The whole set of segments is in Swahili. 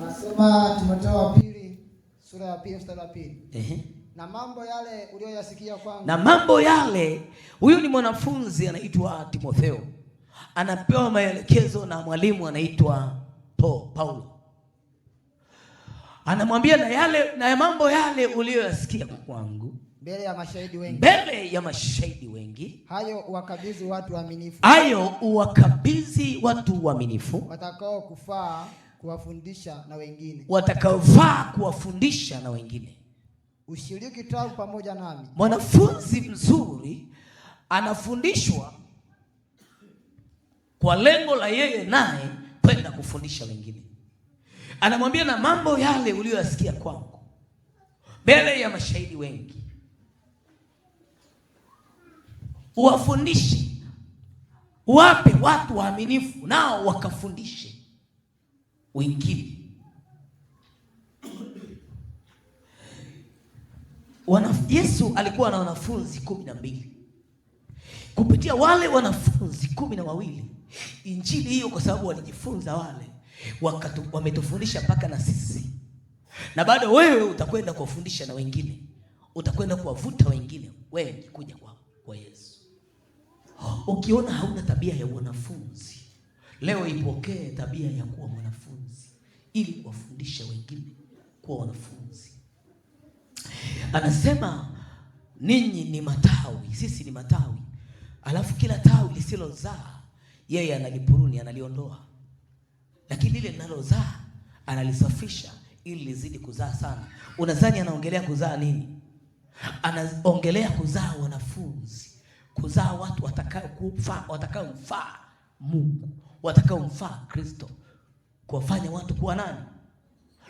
Anasema Timotheo wa pili sura ya 2 mstari wa 2. Na mambo yale uliyoyasikia kwangu. Na mambo yale, huyu ni mwanafunzi anaitwa Timotheo. Anapewa maelekezo na mwalimu anaitwa Paulo. Anamwambia na mambo yale uliyoyasikia kwangu mbele ya mashahidi wengi. Hayo uwakabidhi watu waaminifu. Watakao kufaa kuwafundisha na wengine. Ushiriki tabu pamoja nami. Mwanafunzi mzuri anafundishwa kwa lengo la yeye naye kwenda kufundisha wengine. Anamwambia na mambo yale uliyoyasikia kwangu mbele ya mashahidi wengi, uwafundishe, wape watu waaminifu nao wakafundishe wengine. Yesu alikuwa na wanafunzi 12. Kupitia wale wanafunzi 12, injili hiyo, kwa sababu walijifunza wale, wametufundisha mpaka na sisi. Na bado wewe utakwenda kuwafundisha na wengine, utakwenda kuwavuta wengine wengi kuja kwa Yesu. Ukiona hauna tabia ya wanafunzi, leo ipokee tabia ya kuwa mwanafunzi ili kuwafundisha wengine kuwa wanafunzi. Anasema ninyi ni matawi, sisi ni matawi. Alafu kila tawi lisilozaa yeye analipuruni, analiondoa. Lakini lile linalozaa analisafisha ili lizidi kuzaa sana. Unadhani anaongelea kuzaa nini? Anaongelea kuzaa wanafunzi, kuzaa watu watakaomfaa Mungu, watakaomfaa Kristo, kuwafanya watu kuwa nani?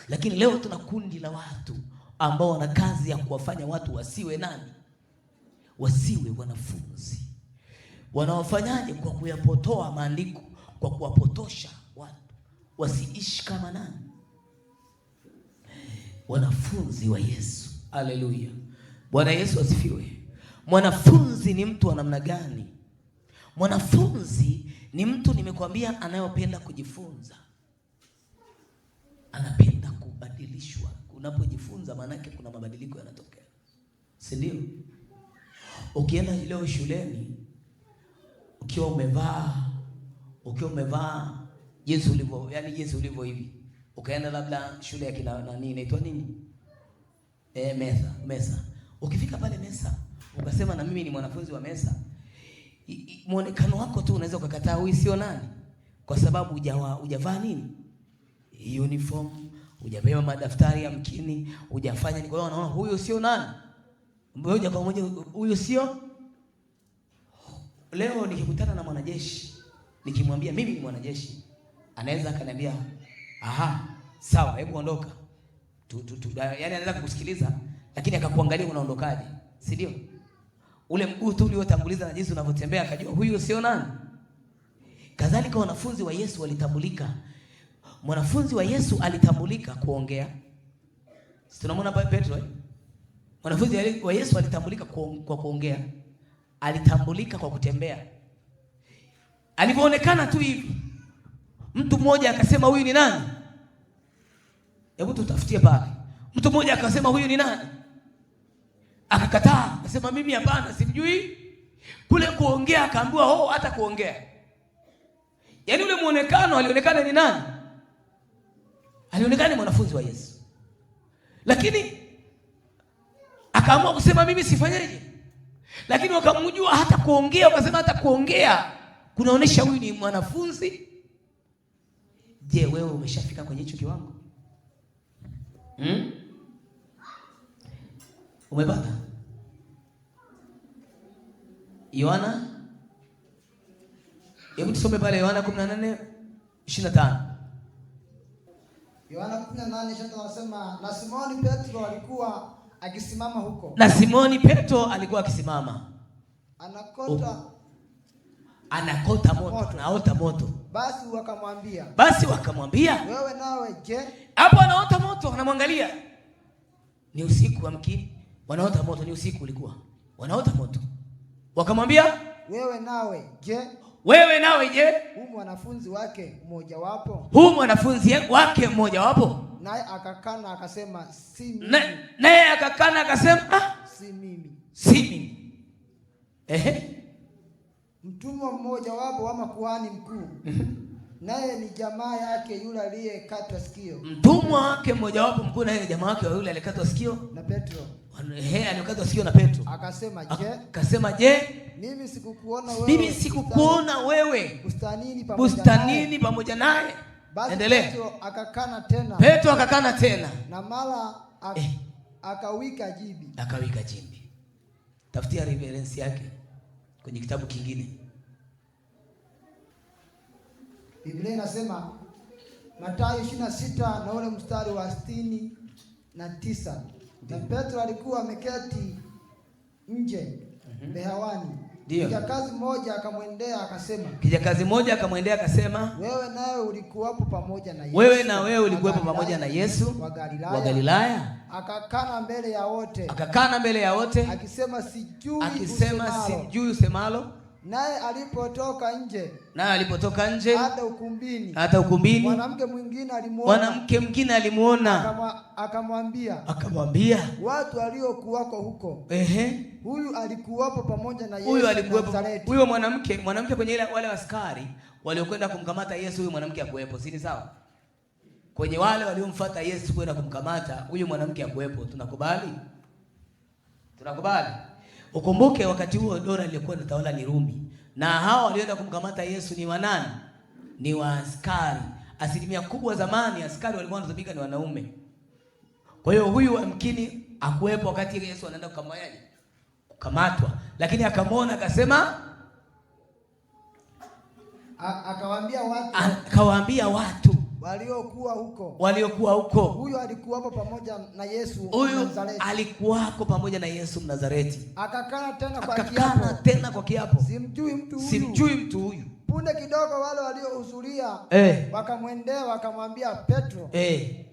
Lakini leo tuna kundi la watu ambao wana kazi ya kuwafanya watu wasiwe nani? Wasiwe wanafunzi. Wanawafanyaje? Kwa kuyapotoa maandiko, kwa kuwapotosha watu wasiishi kama nani? Wanafunzi wa Yesu. Haleluya. Bwana Yesu asifiwe. Mwanafunzi ni mtu wa namna gani? Mwanafunzi ni mtu, nimekwambia, anayopenda kujifunza. Anapenda kubadilishwa. Unapojifunza maana yake kuna mabadiliko yanatokea. Si ndio? Ukienda leo shuleni, ukiwa umevaa jinsi ulivyo, yani jinsi ulivyo hivi, ukaenda labda shule ya kina nani inaitwa nini? Mesa. Ukifika pale Mesa, ukasema na mimi ni mwanafunzi wa Mesa, muonekano wako tu unaweza ukakataa huyu sio nani, kwa sababu hujavaa nini? Uniform, hujabeba madaftari ya mkini, hujafanya ni. Kwa hiyo unaona huyu sio nani? Moja kwa moja huyu sio. Leo nikikutana na mwanajeshi, nikimwambia mimi ni mwanajeshi, anaweza akaniambia sawa, hebu ondoka. Yaani anaweza kukusikiliza, lakini akakuangalia unaondokaje, si ndio? Ule mguu tu uliotanguliza na jinsi unavyotembea akajua huyu sio nani. Kadhalika wanafunzi wa Yesu walitambulika. Mwanafunzi wa Yesu alitambulika kuongea. Si tunamwona pale Petro? Mwanafunzi wa Yesu alitambulika kwa kuongea. Alitambulika kwa kutembea. Alipoonekana tu hivi, mtu mmoja akasema huyu ni nani? Hebu tutafutie pale. Mtu mmoja akasema huyu ni nani? Akakataa, akasema mimi hapana, simjui. Kule kuongea akaambiwa hata kuongea. Yaani ule muonekano alionekana ni nani? Alionekana ni mwanafunzi wa Yesu. Lakini akaamua kusema mimi sifanyeje? Lakini wakamjua hata kuongea, wakasema hata kuongea kunaonesha huyu ni mwanafunzi. Je, wewe umeshafika kwenye hicho kiwango? Umepata? Yohana, hebu tusome pale Yohana 18:25. Yohana 18:25 anasema na Simoni Petro alikuwa akisimama huko. Na Simoni Petro alikuwa akisimama. Anakota moto, anaota moto. Basi wakamwambia, wewe nawe je? Hapo anaota moto, anamwangalia. Ni usiku amkini. Wanaota moto, ni usiku ulikuwa. Wanaota moto. Wakamwambia, wewe nawe je? Wewe nawe je? Huyu mwanafunzi wake mmoja wapo? Huyu mwanafunzi wake mmoja wapo? Naye akakana akasema si mimi. Naye akakana akasema si mimi. Si mimi. Mtumwa mmoja wapo wa makuhani mkuu. Naye ni jamaa yake yule aliyekatwa sikio. Mtumwa wake mmoja wapo mkuu, naye ni jamaa yake yule aliyekatwa sikio na Petro. Alikatwa sikio na Petro. Akasema je, mimi sikukuona wewe bustanini pamoja naye. Endelea. Petro akakana tena. Na mara akawika jibi. Tafutia reference yake kwenye kitabu kingine. Biblia inasema Mathayo 26 na ule mstari wa 69. Na Petro alikuwa ameketi nje behawani. Kijakazi mmoja akamwendea akasema, wewe nawe ulikuwapo pamoja na Yesu wa Galilaya. Akakana mbele ya wote akisema sijui usemalo. Naye alipotoka nje hata ukumbini mwanamke mwingine alimuona akamwambia watu waliokuwako huko, huyu alikuwapo pamoja na Yesu. Huyo mwanamke kwenye wale askari waliokwenda kumkamata Yesu, huyu mwanamke hakuwepo, si sawa? Kwenye wale waliomfuata Yesu kwenda kumkamata, huyu mwanamke hakuwepo. Tunakubali? Ukumbuke wakati huo dola ilikuwa inatawala ni Rumi, na hao walioenda kumkamata Yesu ni wanani? Ni waaskari. Asilimia kubwa zamani askari walikuwa wanatumika ni wanaume. Kwa hiyo huyu amkini hakuwepo wakati Yesu anaenda kukamatwa, lakini akamwona akasema, akawaambia watu waliokuwa huko, huyu alikuwako pamoja na Yesu Mnazareti. Akakana tena kwa kiapo, simjui mtu huyu. Punde kidogo wale waliohudhuria wakamwendea wakamwambia Petro,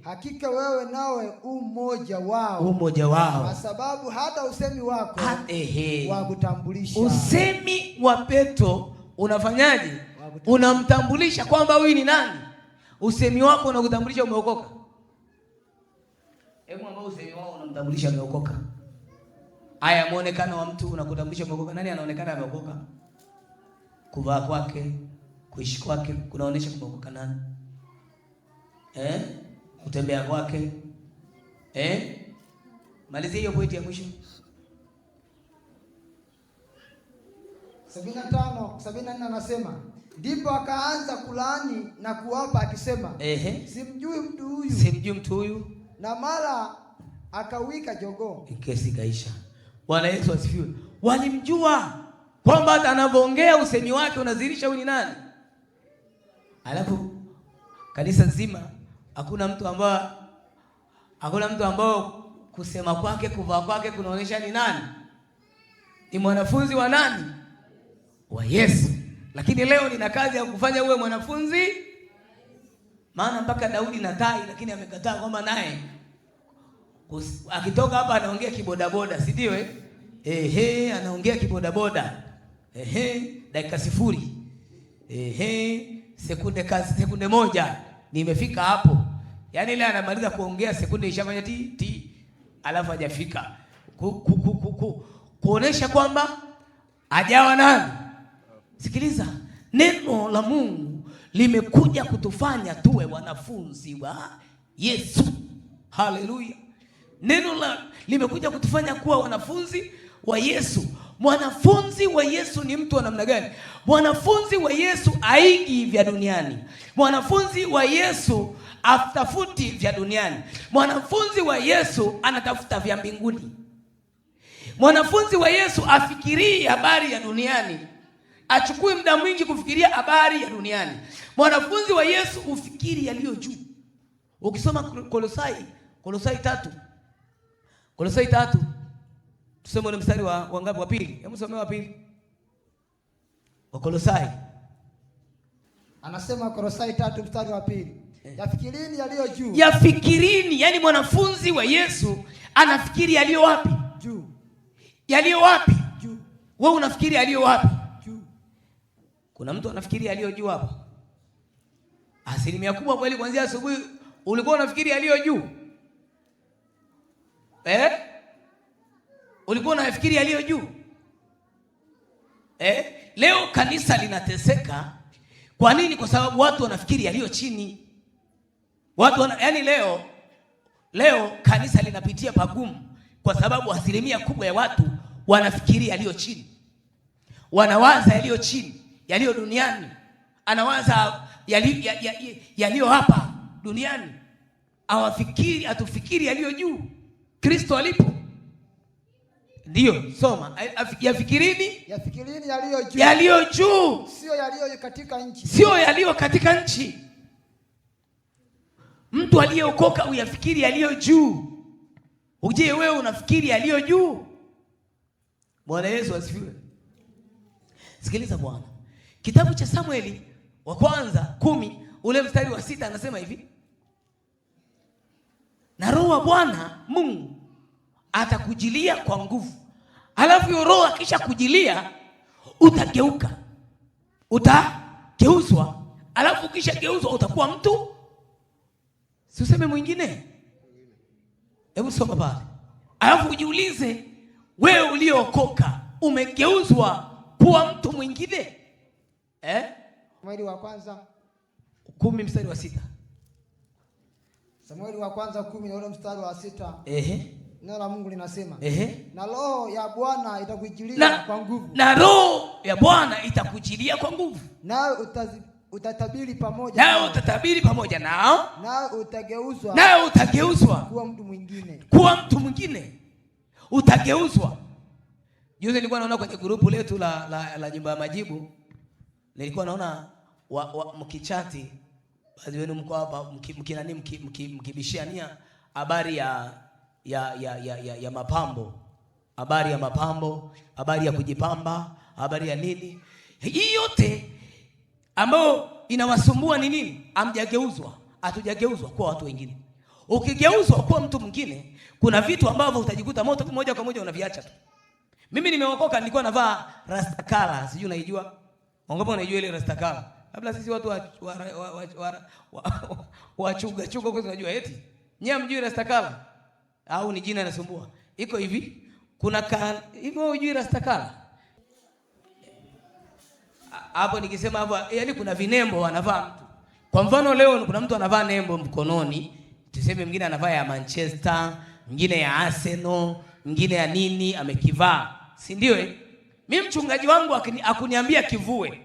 hakika wewe nawe mmoja wao, kwa sababu hata usemi wako wa kutambulisha. Usemi wa Petro unafanyaje? Unamtambulisha kwamba huyu ni nani. Usemi wako unakutambulisha umeokoka. Hebu ambao usemi wao unamtambulisha umeokoka. Haya, muonekano wa mtu unakutambulisha umeokoka. Nani anaonekana ameokoka? Kuvaa kwake, kuishi kwake kunaonesha kumeokoka nani? Kutembea kwake. Malizia hiyo pointi ya mwisho. 74 anasema, ndipo akaanza kulaani na kuapa akisema, simjui mtu huyu. Na mara akawika jogoo. Kesi kaisha. Bwana Yesu asifiwe. Walimjua kwamba hata anapoongea usemi wake unadhihirisha huyu ni nani. Alafu kanisa nzima hakuna mtu ambao kusema kwake, kuvaa kwake kunaonyesha ni nani? Ni mwanafunzi wa nani? Wa Yesu. Lakini leo nina kazi ya kufanya uwe mwanafunzi. Maana mpaka Daudi na Tai, lakini amekataa kwamba naye akitoka hapa anaongea kibodaboda, si ndio? Anaongea kibodaboda. Dakika 0. Sekunde moja nimefika hapo. Yaani ile anamaliza kuongea sekunde ishafanya ti alafu hajafika. Kuonesha kwamba hajawa nani? Sikiliza, neno la Mungu limekuja kutufanya tuwe wanafunzi wa Yesu. Haleluya. Limekuja kutufanya kuwa wanafunzi wa Yesu. Mwanafunzi wa Yesu ni mtu wa namna gani? Mwanafunzi wa Yesu haigi vya duniani. Mwanafunzi wa Yesu atafuti vya duniani. Mwanafunzi wa Yesu anatafuta vya mbinguni. Mwanafunzi wa Yesu afikirii habari ya duniani. Achukui muda mwingi kufikiria habari ya duniani. Mwanafunzi wa Yesu ufikiri yaliyo juu. Ukisoma Kolosai 3. Tuseme ule mstari wa ngapi? Wa pili. Hebu somea wa pili. Wa Kolosai. Anasema Kolosai 3 mstari wa pili. Yafikirini yaliyo juu. Yafikirini, yani mwanafunzi wa Yesu anafikiri yaliyo wapi? Juu. Yaliyo wapi? Juu. Wewe unafikiri yaliyo wapi? Juu. Kuna mtu anafikiri aliyo juu hapa? Asilimia kubwa kweli kuanzia asubuhi ulikuwa unafikiri aliyo juu? Ulikuwa unafikiri aliyo juu? Leo kanisa linateseka. Kwa nini? Kwa sababu watu wanafikiri aliyo chini. Yaani leo kanisa linapitia pagumu kwa sababu asilimia kubwa ya watu wanafikiri aliyo chini. Wanawaza yaliyo chini, yaliyo duniani. Anawaza yaliyo hapa duniani. Atufikiri yaliyo juu. Kristo alipo. Ndio, soma. Yafikirini yaliyo juu. Yaliyo juu. Sio yaliyo katika nchi. Sio yaliyo katika nchi. Mtu aliyeokoka uyafikiri yaliyo juu. Uje wewe unafikiri yaliyo juu? Bwana Yesu asifiwe. Sikiliza Bwana. Kitabu cha Samueli wa kwanza 10 ule mstari wa 6 anasema hivi. Na Roho wa Bwana Mungu atakujilia kwa nguvu. Alafu hiyo Roho akisha kujilia utageuka. Utageuzwa. Alafu kisha geuzwa utakuwa mtu. Si useme mwingine. Hebu soma pale. Alafu ujiulize, wewe uliokoka umegeuzwa kuwa mtu mwingine? Samueli wa kwanza 10 mstari wa 6. Samueli wa kwanza 10 na ule mstari wa 6. Neno la Mungu linasema, na Roho ya Bwana itakujilia kwa nguvu. Na Roho ya Bwana itakujilia kwa nguvu. Nawe utatabiri pamoja. Nawe utatabiri pamoja nao. Nawe utageuzwa kuwa mtu mwingine. Kuwa mtu mwingine. Utageuzwa. Juzi nilikuwa naona kwenye grupu letu la Nyumba ya Majibu. Nilikuwa naona mkichati baadhi wenu mko hapa mkibishiania habari ya mapambo. Habari ya mapambo, habari ya kujipamba, habari ya nini? Hii yote ambao inawasumbua ni nini? Hamjageuzwa, hatujageuzwa kwa watu wengine. Ukigeuzwa kwa mtu mwingine, kuna vitu ambavyo utajikuta moja kwa moja unaviacha tu. Mimi nimeokoka, nilikuwa navaa rastakala, sijui unaijua? Wangapi unaijua ile rastakala? Labda sisi watu wa chuga kwa tunajua eti. Nyie mjui rastakala? Au ni jina linasumbua? Iko hivi, kuna hivyo unajui rastakala? Hapo nikisema hapo, yaani kuna vinembo wanavaa mtu. Kwa mfano leo kuna mtu anavaa nembo mkononi, tuseme mwingine anavaa ya Manchester, mwingine ya Arsenal, mwingine ya nini amekivaa. Si ndio? Mimi mchungaji wangu akuniambia kivue.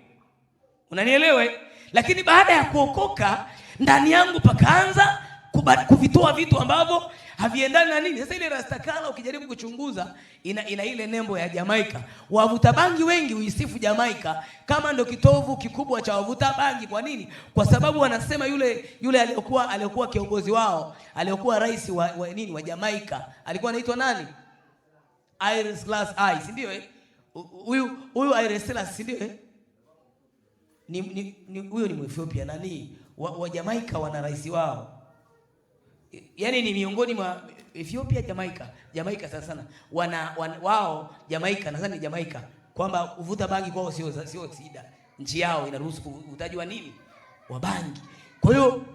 Unanielewa? Lakini baada ya kuokoka ndani yangu pakaanza kuvitoa vitu ambavyo haviendani na nini. Sasa ile rastakala ukijaribu kuchunguza ina ile nembo ya Jamaica. Wavuta bangi wengi uisifu Jamaica kama ndio kitovu kikubwa cha wavuta bangi. Kwa nini? Kwa sababu wanasema yule aliyokuwa kiongozi wao, aliyokuwa rais wa Jamaica, alikuwa anaitwa nani? Haile Selassie, si ndio? Huyu Haile Selassie, si ndio? Huyo ni Mwethiopia nani? Wa Jamaica wana rais wao. Yaani ni miongoni mwa Ethiopia, Jamaica sana. Wao Jamaica, nadhani Jamaica, kwamba uvuta bangi kwao sio shida. Nchi yao inaruhusu uvutaji wa nini? Wa bangi. Kwa hiyo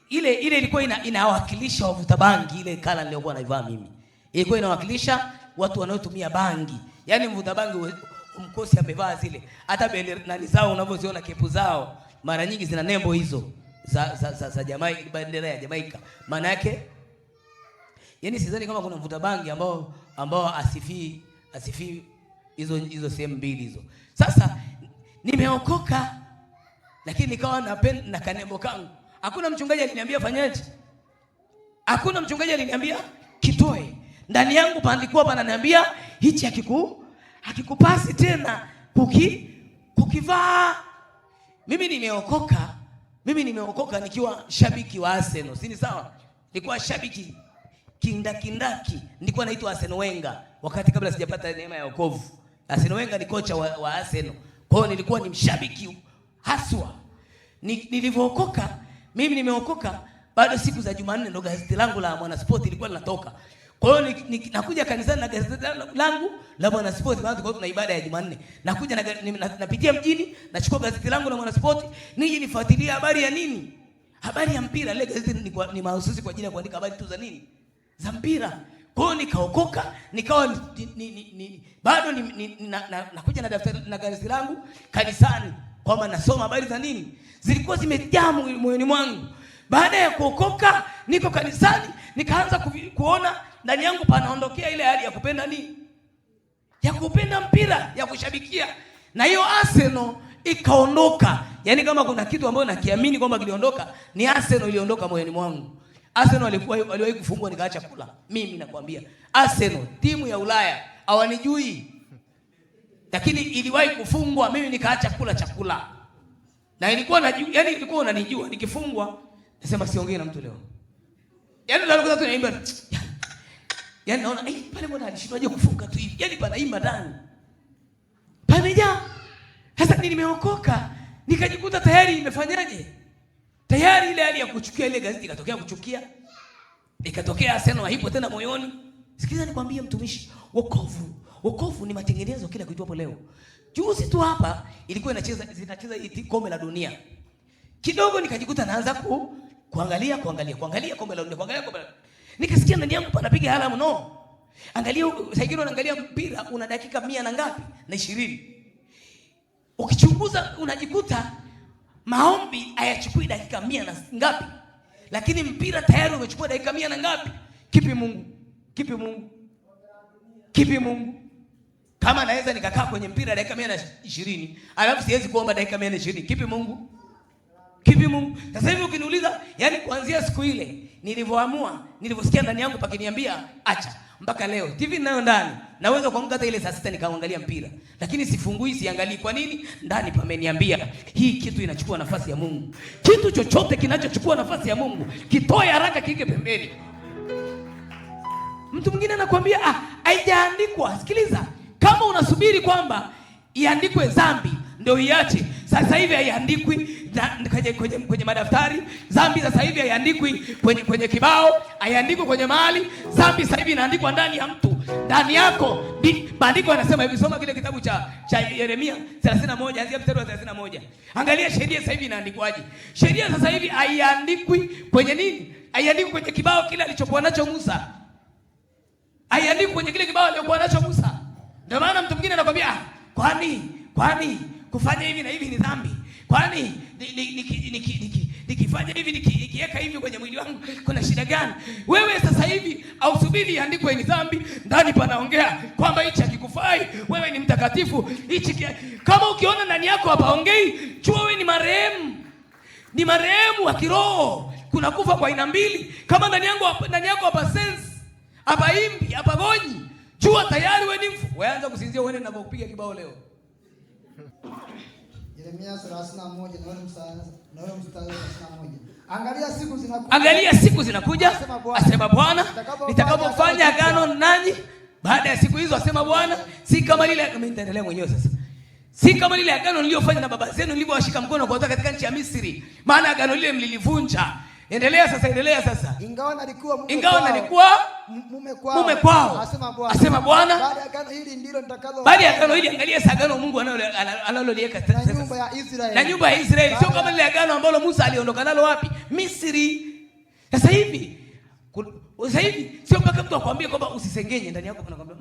ile ilikuwa inawakilisha wavuta bangi, ile kala niliyokuwa naivaa mimi. Ilikuwa inawakilisha watu wanaotumia bangi. Yaani mvuta bangi mkosi amevaa zile. Hata nani zao unavyoziona kepu zao mara nyingi zina nembo hizo za Jamaica, bendera ya Jamaica. Maana yake yani sidhani kama kuna mvuta bangi ambao asifii hizo sehemu mbili hizo. Sasa nimeokoka lakini nikawa na kanembo kangu. Hakuna mchungaji aliniambia fanyaje. Hakuna mchungaji aliniambia kitoe. Ndani yangu pandikuwa pananiambia hichi hakikupasi tena kukivaa. Mimi nimeokoka nikiwa shabiki wa Arsenal. Si ni sawa? Nilikuwa shabiki kindaki. Nilikuwa naitwa Arsenal Wenger wakati kabla sijapata neema ya wokovu. Arsenal Wenger ni kocha wa Arsenal. Kwa hiyo nilikuwa ni mshabiki haswa. Nilivookoka, mimi nimeokoka bado siku za Jumanne ndo gazeti langu la Mwanaspoti lilikuwa linatoka. Kwa hiyo nakuja kanisani na gazeti langu la Mwanaspoti, maana kwa tuna ibada ya Jumanne. Nakuja napitia mjini, nachukua gazeti langu la Mwanaspoti, nije nifuatilie habari ya nini? Habari ya mpira. Ile gazeti ni mahususi kwa ajili ya kuandika habari tu za nini? Za mpira. Kwa hiyo nikaokoka, nikawa bado nakuja na daftari na gazeti langu kanisani kwamba nasoma habari za nini? Zilikuwa zimejaa moyoni mwangu. Baada ya kuokoka, niko kanisani, nikaanza kuona ndani yangu panaondokea ile hali ya kupenda nini? Ya kupenda mpira, ya kushabikia. Na hiyo Arsenal ikaondoka. Yaani kama kuna kitu ambacho nakiamini kwamba kiliondoka, ni Arsenal iliondoka moyoni mwangu. Arsenal waliwahi kufungwa nikaacha kula. Mimi nakwambia, Arsenal timu ya Ulaya hawanijui. Lakini iliwahi kufungwa, mimi nikaacha kula chakula. Na ilikuwa yani ilikuwa unanijua nikifungwa, nasema siongee na mtu leo. Yaani ndio tu naimba. Yaani naona pale mbona alishindwaje kufunga tu hivi? Yaani panaimba ndani. Pamejaa. Sasa nimeokoka, nikajikuta tayari nimefanyaje? Tayari ile hali ya kuchukia ile gazeti ikatokea kuchukia. Ikatokea Arsenal haipo tena moyoni. Sikiza nikwambie mtumishi, wokovu ni matengenezo kila kitu hapo leo. Juzi tu hapa ilikuwa zinacheza kombe la dunia. Kidogo nikajikuta naanza kuangalia kombe la dunia, kuangalia. Nikasikia ndani yangu panapiga alamu no. Angalia saikiro unaangalia mpira una dakika 100 na ngapi? Na 20. Ukichunguza unajikuta maombi hayachukui dakika 100 na ngapi? Lakini mpira tayari umechukua dakika 100 na ngapi? Kipi Mungu? Kama naweza nikakaa kwenye mpira dakika 120, alafu siwezi kuomba dakika 120, kipi Mungu? Sasa hivi ukiniuliza, yani kuanzia siku ile nilivyosikia ndani yangu pakiniambia acha, mpaka leo TV ninayo ndani, naweza kuamka hata ile saa 6 nikaangalia mpira, lakini sifungui, siangalii. Kwa nini? Ndani pameniambia hii kitu inachukua nafasi ya Mungu. Kitu chochote kinachochukua nafasi ya Mungu kitoe haraka, kike pembeni. Mtu mwingine anakuambia haijaandikwa. Sikiliza, kama unasubiri kwamba iandikwe dhambi ndio iache, sasa hivi haiandikwi kwenye madaftari. Dhambi sasa hivi haiandikwi kwenye kibao, haiandikwi kwenye mahali. Dhambi sasa hivi inaandikwa ndani ya mtu, ndani yako. Maandiko yanasema hivi, soma kile kitabu cha Yeremia 31 anzia mstari wa 31. Angalia sheria sasa hivi inaandikwaje. Sheria sasa hivi haiandikwi kwenye nini? Haiandikwi kwenye kibao kile alichokuwa nacho Musa. Haiandikwi kwenye kile kibao alichokuwa nacho Musa. Ndio maana mtu mwingine anakuambia, kwani kufanya hivi na hivi ni dhambi? Kwani nikifanya hivi nikiweka hivi kwenye mwili wangu kuna shida gani? Wewe sasa hivi au subiri iandikwe ni dhambi, ndani panaongea kwamba hichi hakikufai, wewe ni mtakatifu. Kama ukiona ndani yako hapaongei, jua wewe ni marehemu wa kiroho. Kuna kufa kwa aina mbili. Kama ndani yako hapa sense, hapa imbi, hapa gonyi, jua tayari wewe ni mfu. Weanza kusinzia uone ninapokupiga kibao leo. Yeremia 31 na ule mstari wa 31. Angalia siku zinakuja, asema Bwana, nitakapofanya agano nanyi baada ya siku hizo, asema Bwana, si kama lile. Mimi nitaendelea mwenyewe sasa. Si kama lile agano niliyofanya na baba zenu nilipowashika mkono kutoka katika nchi ya Misri, maana agano lile mlilivunja. Endelea sasa. Ingawa nalikuwa mume kwao, asema Bwana, baada ya agano hili angalia sasa agano Mungu analoliweka na nyumba ya Israeli. Sio kama lile agano ambalo Musa aliondoka nalo wapi? Misri. Sasa hivi sio mpaka mtu akwambie kwamba usisengenye, ndani yako anakuambia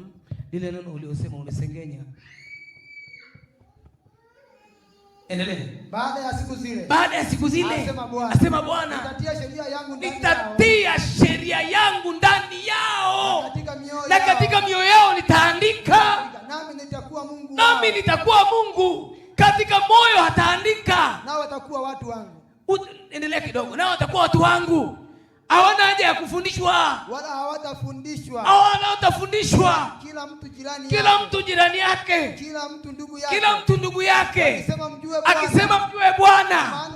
lile neno uliosema umesengenya. Endelea. Baada ya siku zile asema Bwana, nitatia sheria yangu ndani yao, na katika mioyo yao nitaandika, nami nitakuwa Mungu. Katika moyo hataandika, nao watakuwa watu wangu. Endelea kidogo. Nao watakuwa watu wangu. Hawana haja ya kufundishwa, wala hawatafundishwa. Kila mtu jirani yake, kila mtu ndugu yake, akisema mjue Bwana,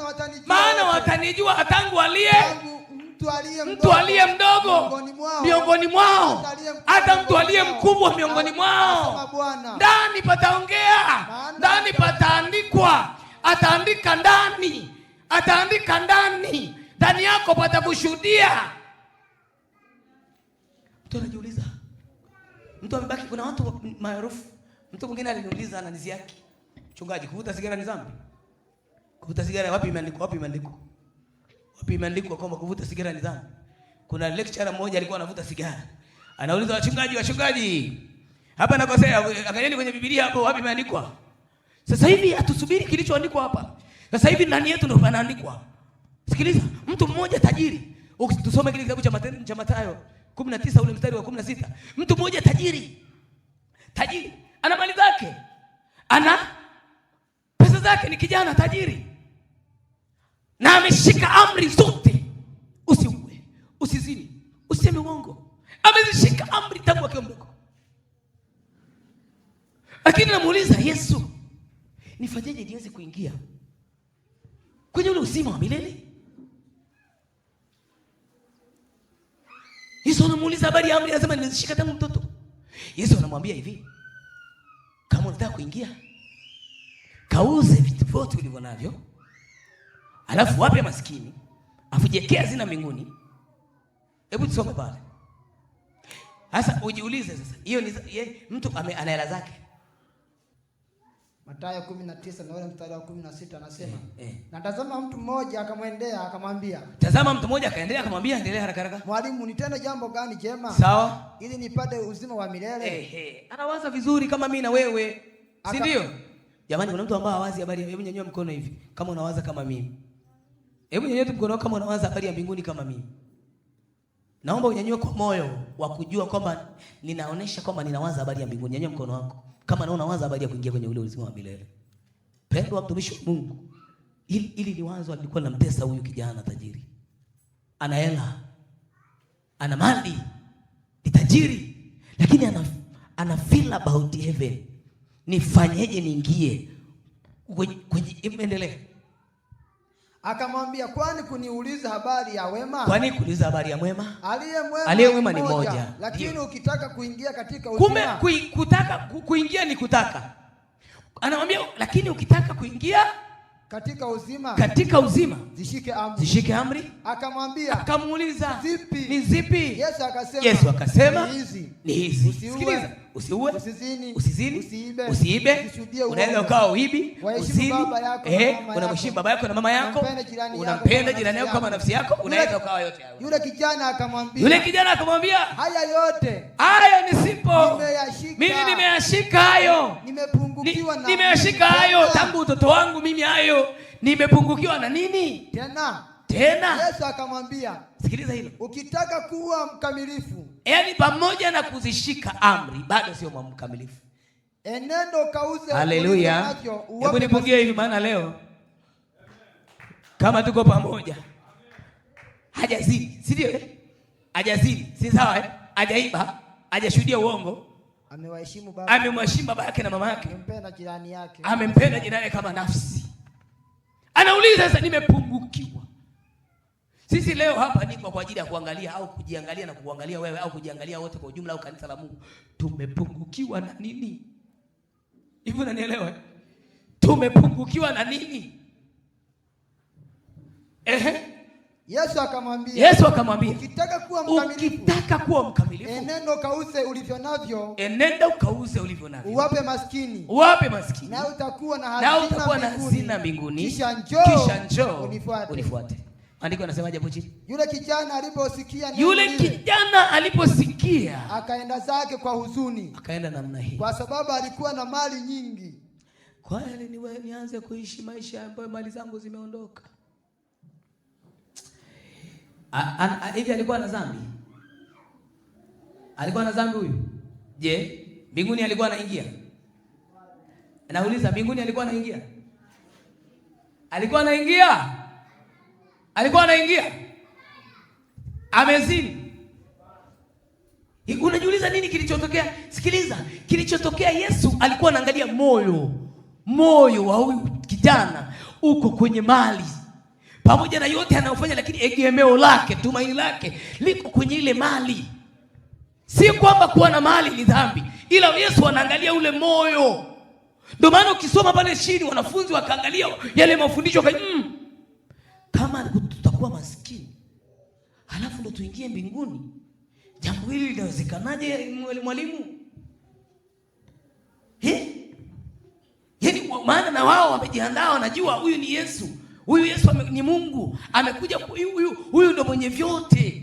maana watanijua tangu mtu aliye mdogo miongoni mwao hata mtu aliye mkubwa miongoni mwao. Ndani pataongea, ndani pataandikwa. Ataandika ndani yako patakushuhudia. Mtu anajiuliza. Mtu amebaki, kuna watu maarufu. Mtu mwingine aliniuliza ananizi yake. Mchungaji, kuvuta sigara ni dhambi? Kuvuta sigara wapi imeandikwa? Wapi imeandikwa? Wapi imeandikwa kwamba kuvuta sigara ni dhambi? Kuna lecturer mmoja alikuwa anavuta sigara. Anauliza wachungaji, hapa nakosea, angalieni kwenye Biblia hapo wapi imeandikwa? Sasa hivi hatusubiri kilichoandikwa hapa. Sasa hivi ndani yetu ndio panaandikwa. Sikiliza, mtu mmoja tajiri. Tusome kile kitabu cha Mathayo 19 ule mstari wa 16. Mtu mmoja tajiri. Ana mali zake. Ana pesa zake, ni kijana tajiri. Na ameshika amri zote. Usiue, usizini, usiseme uongo. Amezishika amri tangu akiwa mdogo. Lakini namuuliza Yesu, nifanyeje niweze kuingia kwenye ule uzima wa milele? Yesu anamuuliza habari ya amri, anasema nimezishika tangu mtoto. Yesu anamwambia hivi, kama unataka kuingia, kauze vitu vyote ulivyo navyo, alafu wape maskini, afujekea hazina mbinguni. Hebu tusome pale. Sasa ujiulize sasa, hiyo ni mtu ana hela zake. Mathayo 19 na ule mstari wa 16 anasema, na tazama mtu mmoja akamwendea akamwambia. Tazama mtu mmoja akaendea akamwambia, endelea haraka haraka. Mwalimu, nitende jambo gani jema? Sawa. Ili nipate uzima wa milele. Anawaza vizuri kama mimi na wewe. Si ndio? Jamani, kuna mtu ambaye hawazi habari. Hebu nyanyua mkono hivi kama unawaza kama mimi. Hebu nyanyua mkono kama unawaza habari ya mbinguni kama mimi. Naomba unyanyue kwa moyo wa kujua kwamba ninaonesha kwamba ninawaza habari ya mbinguni. Nyanyua mkono wako kama na unawaza habari ya kuingia kwenye ule uzima wa milele. Pendwa mtumishi wa Mungu, ili ni wazo alikuwa linamtesa huyu kijana tajiri. Ana hela, ana mali, ni tajiri, lakini ana feel about heaven. Nifanyeje niingie kwenye endelee? Akamwambia, kwani kuniuliza habari ya wema? Kwani kuuliza habari ya mwema? Aliye mwema ni moja. Lakini ukitaka kuingia katika uzima. Kumbe kutaka kuingia ni kutaka. Anamwambia, lakini ukitaka kuingia katika uzima zishike amri. Akamwambia, akamuuliza, zipi? Ni zipi? Yesu akasema ni hizi. Sikiliza, usiue, usizini, usiibe. Unaweza ukawa uibi, uzini. Unamheshimu baba yako na mama yako, unampenda jirani yako kama nafsi yako, unaweza ukawa yote hayo. Yule kijana akamwambia, haya yote nisipo mimi nimeyashika hayo. Nimeyashika hayo tangu utoto wangu mimi, hayo nimepungukiwa na nini tena? Yesu akamwambia, sikiliza hilo, ukitaka kuwa mkamilifu, yaani pamoja na kuzishika amri bado sio mkamilifu. Enendo kauze. Haleluya. Hebu nipungie hivi, maana leo kama tuko pamoja, hajazini, si ndio? Hajazini, si sawa? Hajaiba, hajashuhudia uongo, amemheshimu baba yake na mama yake, amempenda jirani kama nafsi. Anauliza sasa, nimepungukiwa. Sisi leo hapa niko kwa ajili ya kuangalia au kujiangalia na kuangalia wewe au kujiangalia wote kwa ujumla au kanisa la Mungu. Tumepungukiwa na nini? Hivi unanielewa? Tumepungukiwa na nini? Yesu akamwambia, ukitaka kuwa mkamilifu, enenda ukauze ulivyo navyo, uwape maskini, na utakuwa na hazina mbinguni, kisha njoo unifuate. Andiko anasemaje hapo chini? Yule kijana aliposikia akaenda zake kwa huzuni. Akaenda namna hii, kwa sababu alikuwa na mali nyingi. Kwani nianze kuishi maisha ambayo mali zangu zimeondoka? Hivi alikuwa na dhambi? Alikuwa na dhambi huyu? Je, mbinguni alikuwa anaingia? Nauliza, mbinguni alikuwa anaingia? Alikuwa anaingia? Amezini. Unajiuliza nini kilichotokea? Sikiliza, kilichotokea, Yesu alikuwa anaangalia moyo wa huyu kijana uko kwenye mali. Pamoja na yote anayofanya, lakini egemeo lake, tumaini lake liko kwenye ile mali. Si kwamba kuwa na mali ni dhambi, ila Yesu anaangalia ule moyo. Ndio maana ukisoma pale chini wanafunzi wakaangalia yale mafundisho kama tutakuwa maskini halafu ndo tuingie mbinguni, Jambo hili linawezekanaje mwalimu? Yaani maana na wao wamejiandaa, wanajua huyu ni Yesu. Huyu Yesu ni Mungu. Amekuja huyu ndo mwenye vyote.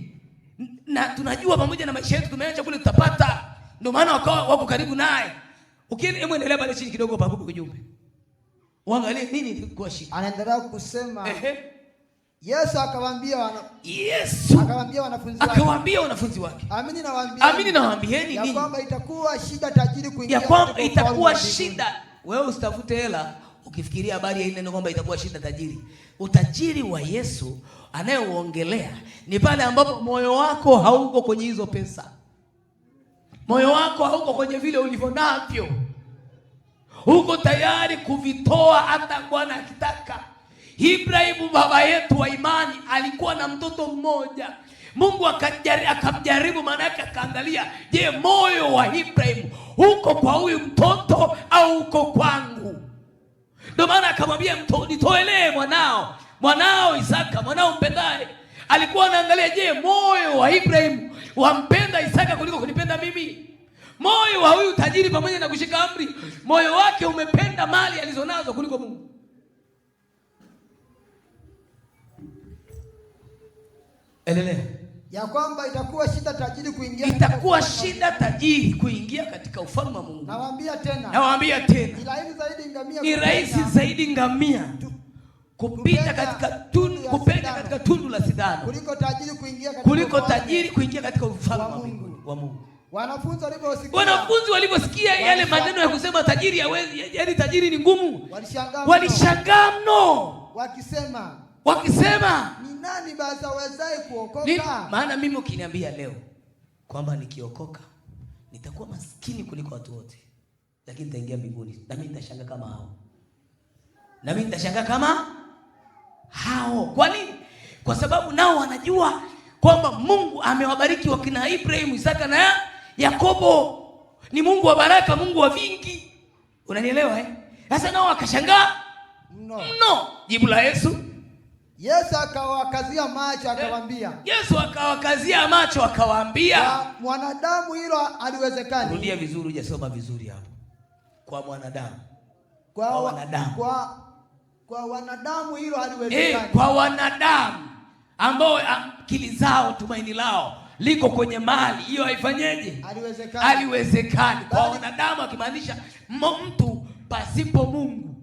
Na tunajua pamoja na maisha yetu tumeacha kule tutapata. Ndio maana wako karibu naye. Hebu endelea pale chini kidogo pa ujumbe. Uangalie nini ilikuwa shida. Anaendelea kusema Yesu akawaambia wanafunzi wake. Amini nawaambieni ninyi. Ya kwamba itakuwa shida tajiri kuingia. Ya kwamba itakuwa shida. Wewe usitafute hela ukifikiria habari ya neno kwamba itakuwa shida tajiri. Utajiri wa Yesu anayeuongelea ni pale ambapo moyo wako hauko kwenye hizo pesa. Moyo wako hauko kwenye vile ulivyo navyo. Huko tayari kuvitoa hata Bwana akitaka. Ibrahimu baba yetu wa imani alikuwa na mtoto mmoja. Mungu akamjaribu, maana yake akaangalia, je, moyo wa Ibrahimu uko kwa huyu mtoto au uko kwangu? Ndio maana akamwambia nitoelee mwanao Isaka, mwanao mpendaye. Alikuwa anaangalia, je, moyo wa Ibrahimu wampenda Isaka kuliko kunipenda mimi? Moyo wa huyu tajiri pamoja na kushika amri, moyo wake umependa mali alizonazo kuliko Mungu. Endelea. Ya kwamba itakuwa shida tajiri kuingia katika ufalme wa Mungu. Nawaambia tena. Ni rahisi zaidi ngamia kupita katika tundu la sindano kuliko tajiri kuingia katika ufalme wa Mungu. Wanafunzi waliposikia yale maneno ya kusema tajiri hawezi, yaani tajiri ni ngumu, walishangaa mno, wakisema ni nani basi awezaye kuokoka? Maana mimi ukiniambia leo kwamba nikiokoka nitakuwa maskini kuliko watu wote, lakini nitaingia mbinguni, na mimi nitashangaa kama hao. Kwa nini? Kwa sababu nao wanajua kwamba Mungu amewabariki wakina Ibrahimu, Isaka na Yakobo. Ni Mungu wa baraka, Mungu wa vingi. Unanielewa Sasa nao wakashangaa mno. Jibu la Yesu akawakazia macho akawaambia, mwanadamu hilo haliwezekani. Rudia vizuri, hujasoma vizuri hapo. Kwa mwanadamu. Kwa wanadamu hilo haliwezekani. Kwa wanadamu ambao akili zao, tumaini lao liko kwenye mali, hiyo haifanyeje? Haliwezekani. Kwa wanadamu akimaanisha mtu pasipo Mungu.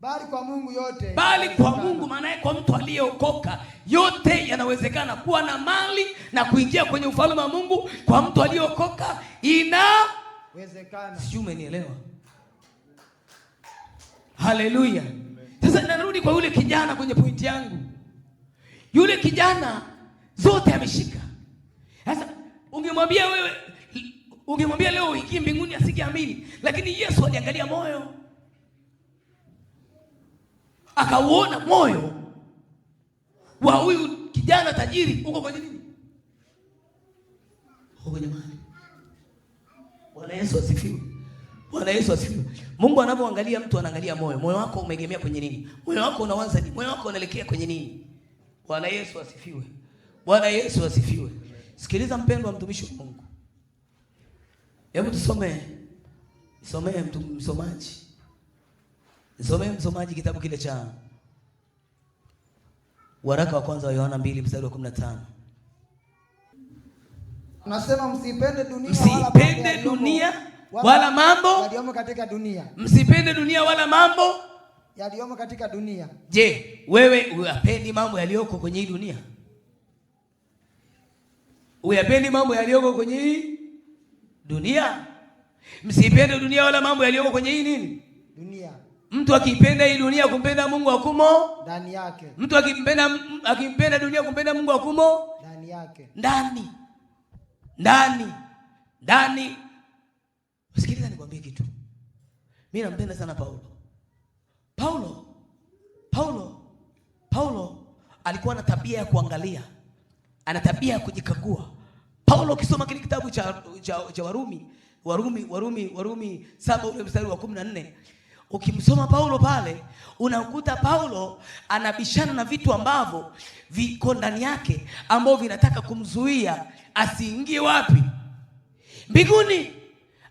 Bali kwa Mungu yote. Maana yake kwa mtu aliyeokoka yote yanawezekana. Kuwa na mali na kuingia kwenye ufalme wa Mungu kwa mtu aliyeokoka inawezekana. Sio, umenielewa? Haleluya. Sasa narudi kwa yule kijana kwenye pointi yangu. Yule kijana zote ameshika. Sasa ungemwambia leo uingie mbinguni asingeamini, lakini Yesu aliangalia moyo. Akauona moyo wa huyu kijana tajiri uko kwenye nini? Uko kwenye mali. Bwana Yesu asifiwe. Mungu anapoangalia mtu anaangalia moyo. Moyo wako umeegemea kwenye nini? Moyo wako unawaza nini? Moyo wako unaelekea kwenye nini? Bwana Yesu asifiwe. Sikiliza mpendwa mtumishi wa Mungu. Hebu tusomee msomaji kitabu kile cha waraka wa kwanza wa Yohana 2 mstari wa 15. Nasema msipende dunia wala mambo yaliyomo katika dunia. Msipende dunia wala mambo yaliyomo katika dunia. Je, wewe uyapendi mambo yaliyoko kwenye hii dunia? Uyapendi mambo yaliyoko kwenye hii dunia? Msipende dunia wala mambo yaliyoko kwenye hii nini? Dunia. Mtu akipenda hii dunia kumpenda Mungu akumo ndani yake. Mtu akimpenda dunia kumpenda Mungu akumo ndani yake. Ndani. Sikiliza nikwambie kitu. Mimi nampenda sana Paulo alikuwa na tabia ya kuangalia. Ana tabia ya kujikagua. Paulo ukisoma kile kitabu cha Warumi 7 ule mstari wa 14, ukimsoma Paulo pale unakuta Paulo anabishana na vitu ambavyo viko ndani yake ambavyo vinataka kumzuia asiingie wapi? Mbinguni.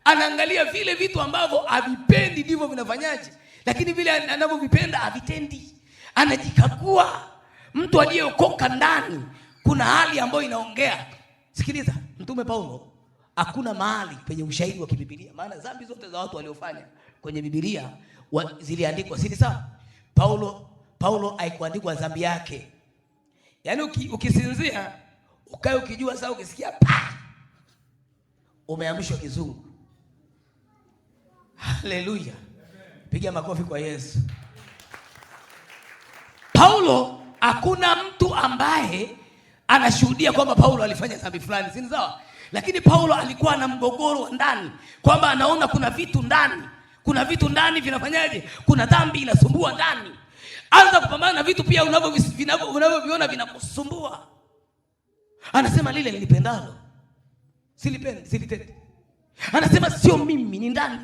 Anaangalia vile vitu ambavyo havipendi ndivyo vinafanyaje, lakini vile anavyovipenda havitendi. Anajikagua. Mtu aliyeokoka ndani kuna hali ambayo inaongea. Sikiliza, Mtume Paulo hakuna mahali penye ushahidi wa kibibilia, maana dhambi zote za watu waliofanya kwenye Biblia ziliandikwa, si sawa? Paulo haikuandikwa dhambi yake. Yaani ukisinzia ukae ukijua sasa, ukisikia pa umeamshwa kizungu. Haleluya. Piga makofi kwa Yesu. Paulo, hakuna mtu ambaye anashuhudia kwamba Paulo alifanya dhambi fulani, si sawa? Lakini Paulo alikuwa na mgogoro wa ndani, kwamba anaona kuna vitu ndani vinafanyaje? Kuna dhambi inasumbua ndani. Anza kupambana na vitu pia unavyoviona vinakusumbua. Anasema lile nilipendalo silitendi. Anasema sio mimi, ni ndani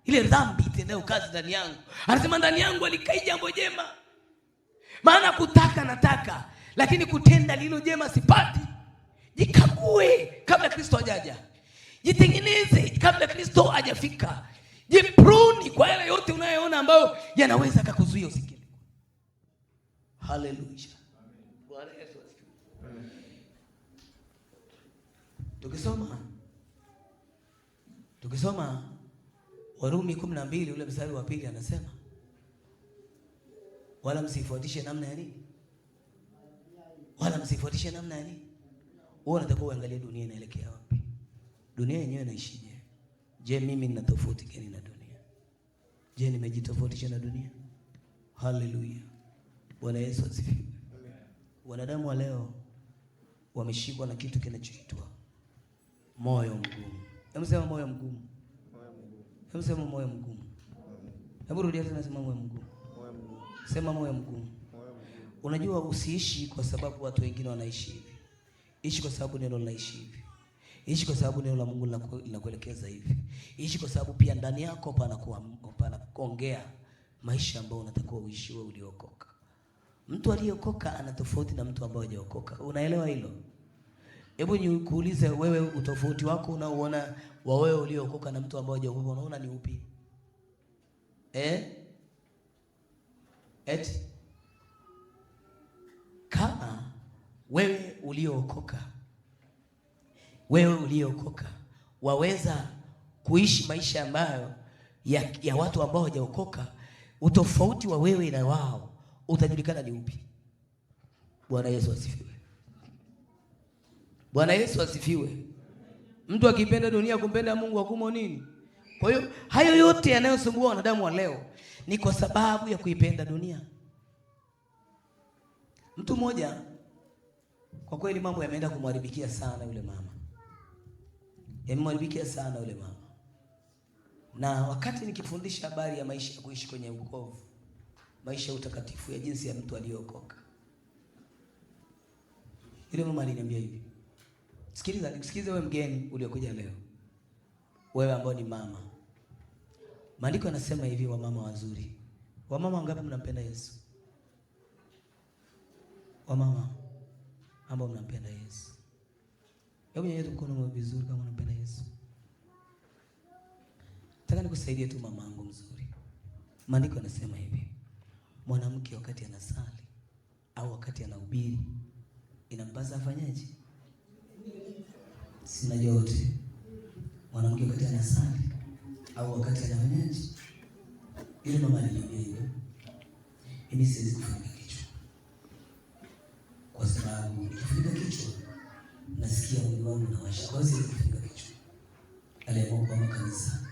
ile dhambi itendayo kazi ndani yangu. Anasema ndani yangu alikai jambo jema. Maana kutaka nataka, lakini kutenda lilo jema sipati. Jikague kabla Kristo hajaja. Jitengeneze kabla Kristo hajafika. Jipruni kwa yale yote unayoona ambayo yanaweza kukuzuia usikile. Haleluya. Bwana Yesu asifiwe. Tukisoma Warumi 12 ule mstari wa 2 anasema, wala msifuatishe namna ya nini? Wewe unataka uangalie dunia inaelekea wapi? Dunia yenyewe inaishije? Je, mimi nina tofauti gani na dunia? Je, nimejitofautisha na dunia? Haleluya. Bwana Yesu asifiwe. Wanadamu wa leo wameshikwa na kitu kinachoitwa moyo mgumu. Hebu sema moyo mgumu. Hebu sema moyo mgumu. Hebu rudia tena, sema moyo mgumu. Sema moyo mgumu. Unajua, usiishi kwa sababu watu wengine wanaishi hivi. Ishi kwa sababu neno linaishi hivi. Ishi kwa sababu neno la Mungu linakuelekeza hivi. Ishi kwa sababu pia ndani yako panakuongea maisha ambayo unatakiwa uishi wewe uliokoka. Mtu aliyeokoka ana tofauti na mtu ambaye hajaokoka. Unaelewa hilo? Hebu nikuulize wewe, utofauti wako unaoona wa wewe uliokoka na mtu ambaye hajaokoka unaona ni upi? Kama wewe uliokoka waweza kuishi maisha ambayo ya watu ambao hawajaokoka, utofauti wa wewe na wao utajulikana ni upi? Bwana Yesu asifiwe. Bwana Yesu asifiwe. Mtu akipenda dunia kumpenda Mungu hakumo nini? Kwa hiyo hayo yote yanayosumbua wanadamu wa leo ni kwa sababu ya kuipenda dunia. Mtu mmoja kwa kweli mambo yameenda kumharibikia sana yule mama. Yamemharibikia sana yule mama. Na wakati nikifundisha habari ya maisha ya kuishi kwenye wokovu, maisha ya utakatifu, ya jinsi ya mtu aliyeokoka, yule mama aliniambia hivi. Sikiliza wewe mgeni uliokuja leo. Wewe ambao ni mama. Maandiko yanasema hivi, wamama wazuri. Wamama wangapi mnampenda Yesu? Wamama ambao mnampenda Yesu. Hebu nyanyua mkono wako vizuri kama unampenda Yesu. Nataka nikusaidie tu mama yangu mzuri. Maandiko yanasema hivi. Mwanamke wakati anasali au wakati anahubiri inampasa afanyaje? Sina yote. Mwanamke wakati anasali au wakati anafanyaje? Ile mama aliniambia hivyo. Mimi siwezi kufunika kichwa. Kwa sababu nikifunika kichwa nasikia mwili wangu unawasha. Kwa hiyo siwezi kufunika kichwa. Aliamua kwa kanisa.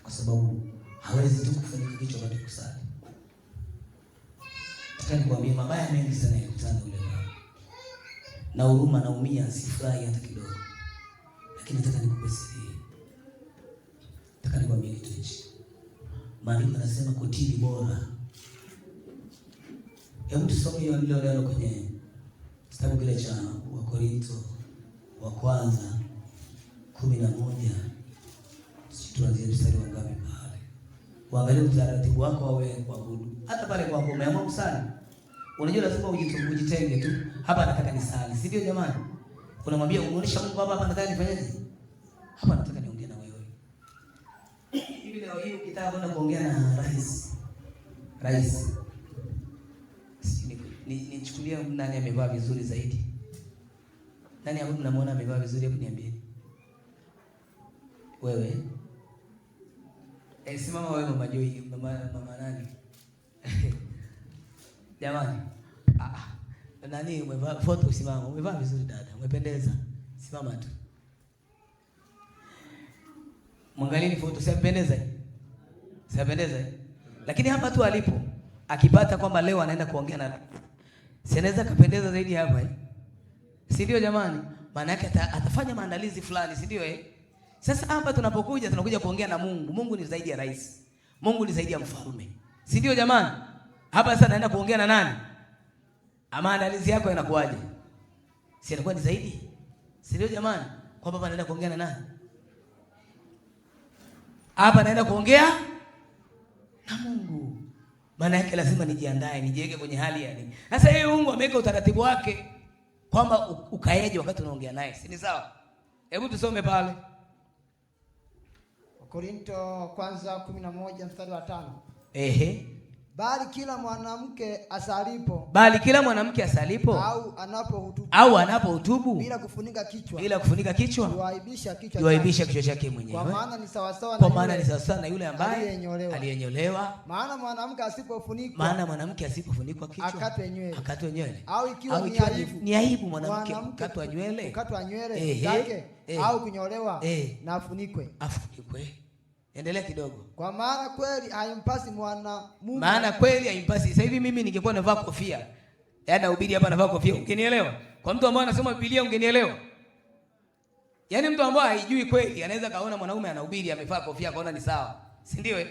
Kwa sababu hawezi tu kufunika kichwa wakati kusali. Nataka nikwambie mabaya mengi sana yakutana yule mama. Na huruma naumia, sifurahi hata kidogo. Lakini nataka nikupe siri. Nataka nikwambie kitu hichi. Maandiko yanasema kutii bora. Hebu tusome hiyo leo kwenye kitabu kile cha Wakorintho wa kwanza 11. Tuanzie mstari wa ngapi pale? Waangalie utaratibu wako wewe kuabudu. Hata pale kwako umeamua kusali. Unajua lazima ujitenge tu. Hapa nataka nisali. Si ndio jamani? Unamwambia umuonesha Mungu hapa nataka nifanyaje? Hapa nataka niongee na wewe. Hivi leo hii ukitaka kwenda kuongea na rais. Nichukulia nani amevaa vizuri zaidi? Nani ambaye mnamuona amevaa vizuri, hebu niambie. Wewe. Simama wewe mama Joy, mama nani? Jamani. Nani umevaa photo, usimama. Umevaa vizuri dada, umependeza. Simama tu. Mwangalieni photo, sipendeza. Sipendeza. Lakini hapa tu alipo akipata kwamba leo anaenda kuongea na si anaweza kapendeza zaidi hapa si ndio jamani? Maana yake atafanya maandalizi fulani, si ndio Sasa hapa tunakuja kuongea na Mungu. Mungu ni zaidi ya rais. Mungu ni zaidi ya mfalme. Si ndio jamani? Hapa sasa naenda kuongea na nani? Maandalizi yako yanakuaje? Si anakuwa ni zaidi? Si ndio jamani? Kwa baba naenda kuongea na nani? Hapa naenda kuongea na Mungu. Maana yake lazima nijiandae, nijiweke kwenye hali ya nini. Sasa yeye Mungu ameweka utaratibu wake kwamba ukaeje wakati unaongea naye. Si ni sawa? Hebu tusome pale. Korinto kwanza 11 mstari wa 5. Bali kila mwanamke asalipo au anapohutubu bila kufunika kichwa yuaibisha kichwa chake mwenyewe, kwa maana ni sawasawa na yule ambaye aliyenyolewa. Maana mwanamke asipofunikwa kichwa akatwe nywele, au ikiwa ni aibu mwanamke kukatwa nywele zake au kunyolewa, na afunikwe. Endelea kidogo. Kwa maana kweli haimpasi mwanamume. Sasa hivi mimi ningekuwa navaa kofia, yaani nahubiri hapa navaa kofia, ungenielewa? Kwa mtu ambaye anasoma Biblia ungenielewa? Yaani mtu ambaye haijui kweli anaweza kaona mwanaume anahubiri amevaa kofia akaona ni sawa, si ndio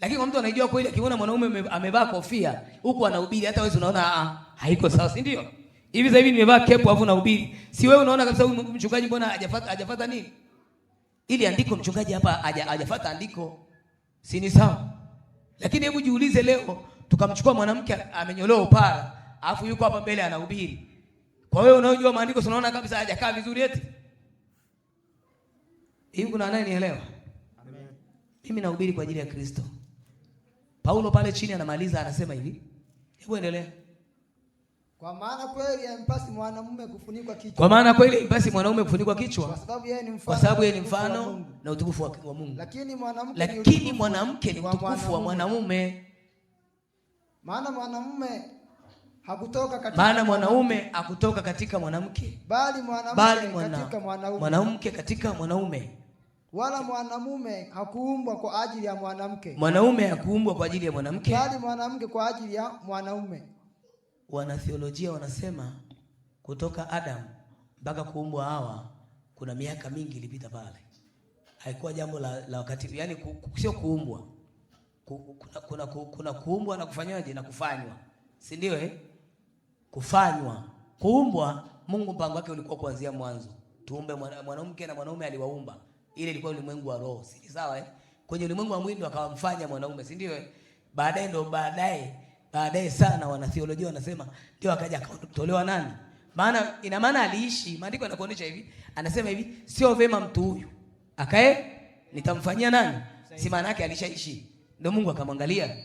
Lakini kwa mtu anajua kweli akiona mwanaume amevaa kofia huku anahubiri, hata wewe unaona haiko sawa, si ndio? Hivi sasa hivi nimevaa kepu afu nahubiri, si wewe unaona kabisa huyu mchungaji mbona hajafuata nini? Ili andiko mchungaji hapa hajafuata andiko. Si ni sawa? Lakini hebu jiulize leo tukamchukua mwanamke amenyolewa upara, alafu yuko hapa mbele anahubiri. Kwa wewe unaojua maandiko unaona kabisa hajakaa vizuri eti. Hivi kuna nani nielewa? Amen. Mimi nahubiri kwa ajili ya Kristo. Paulo pale chini anamaliza anasema hivi. Hebu endelea. Kwa maana kweli haimpasi mwanamume kufunikwa kichwa. Kwa sababu yeye ni mfano na utukufu wa Mungu. Lakini mwanamke ni utukufu wa mwanamume. Maana mwanaume hakutoka katika mwanamke, bali mwanamke katika mwanaume. Wala mwanamume hakuumbwa kwa ajili ya mwanamke. Mwanaume hakuumbwa kwa ajili ya mwanamke, bali mwanamke kwa ajili ya mwanaume. Wanatheolojia wanasema kutoka Adam mpaka kuumbwa Hawa kuna miaka mingi ilipita pale. Haikuwa jambo la wakati, yani sio kuumbwa. Kuna kuumbwa na kufanywaje na kufanywa. Si ndio Kufanywa. Kuumbwa Mungu mpango wake ulikuwa kuanzia mwanzo. Tuumbe mwanamke na mwanaume aliwaumba. Ile ilikuwa ulimwengu wa roho. Si sawa Kwenye ulimwengu wa mwili akamfanya mwanaume, si ndio Baadaye sana wanatheolojia wanasema ndio akaja akatolewa nani? Ina maana aliishi. Maandiko yanakuonyesha hivi. Anasema hivi, sio vema mtu huyu akae nitamfanyia nani? Si maana yake alishaishi. Ndio Mungu akamwangalia.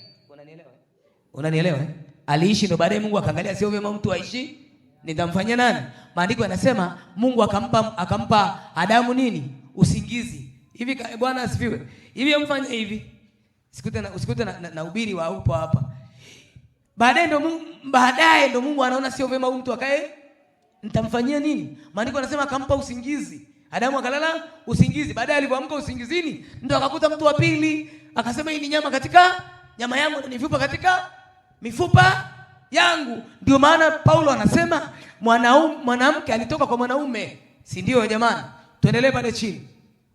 Unanielewa? Aliishi ndio baadaye Mungu akaangalia sio vema mtu aishi nitamfanyia nani? Maandiko yanasema Mungu akampa Adamu nini? Usingizi. Hivi Bwana asifiwe. Hivi amfanya hivi. Usikute na ubiri wa upo hapa. Baadaye ndo Mungu anaona sio vema mtu akae nitamfanyia nini? Maandiko yanasema akampa usingizi. Adamu akalala usingizi. Baadaye alipoamka usingizini ndo akakuta mtu wa pili, akasema hii ni nyama katika nyama yangu na mifupa katika mifupa yangu. Ndio maana Paulo anasema mwanamke alitoka kwa mwanaume. Si ndio jamani? Tuendelee pale chini.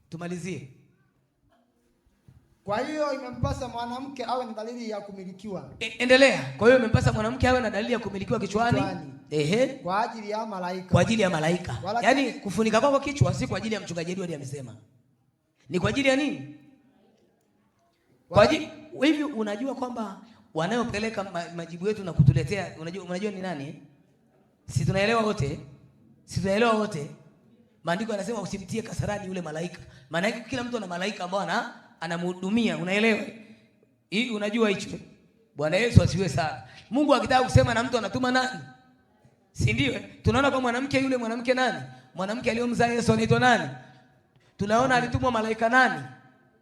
Tumalizie. Kwa hiyo imempasa mwanamke awe na dalili ya kumilikiwa. Endelea. Kwa hiyo imempasa mwanamke awe na dalili ya kumilikiwa kichwani. Kwa ajili ya malaika. Kwa ajili ya malaika. Yaani kufunika kwako kichwa si kwa ajili ya mchungaji Edward amesema. Ni kwa ajili ya nini? Kwa ajili hivi unajua kwamba wanayopeleka majibu yetu na kutuletea unajua ni nani? Si tunaelewa wote? Maandiko yanasema usimtie kasarani yule malaika. Maana yake kila mtu ana malaika ambao anamhudumia, unaelewa? Hii unajua hicho. Bwana Yesu asiwe sana. Mungu akitaka kusema na mtu anatuma nani? Si ndio? Tunaona kwa mwanamke nani? Mwanamke aliyomzaa Yesu anaitwa nani? Tunaona alitumwa malaika nani?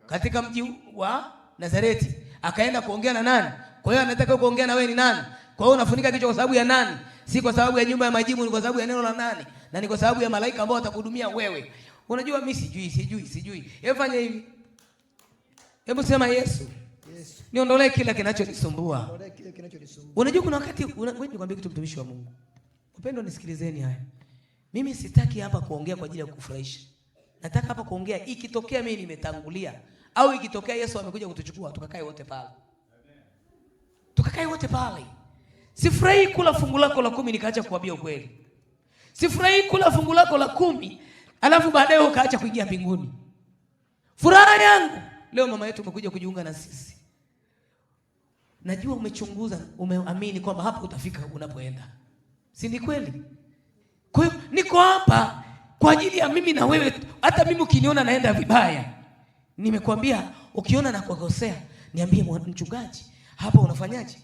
Katika mji wa Nazareti. Akaenda kuongea na nani? Kwa hiyo anataka kuongea na wewe ni nani? Kwa hiyo unafunika kichwa kwa sababu ya nani? Si kwa sababu ya nyumba ya majibu, ni kwa sababu ya neno la nani? Na ni kwa sababu ya malaika ambao watakuhudumia wewe. Unajua mimi sijui. Hebu fanya hivi. Hebu sema Yesu. Yesu. Niondolee kila kinachonisumbua. Unajua kuna wakati wewe nikwambie kitu, mtumishi wa Mungu. Upendo, nisikilizeni haya. Mimi sitaki hapa kuongea kwa ajili ya kukufurahisha. Nataka hapa kuongea ikitokea mimi nimetangulia au ikitokea Yesu amekuja kutuchukua, tukakae wote pale. Tukakae wote pale. Sifurahi kula fungu lako la 10 nikaacha kuambia ukweli. Sifurahi kula fungu lako la 10 alafu baadaye ukaacha kuingia mbinguni. Furaha yangu leo mama yetu umekuja kujiunga na sisi. Najua umechunguza, umeamini kwamba hapo utafika unapoenda. Si ni kweli? Kwa hiyo niko hapa kwa ajili ya mimi na wewe. Hata mimi ukiniona naenda vibaya, nimekwambia ukiona na kukosea, niambie mchungaji, hapa unafanyaje?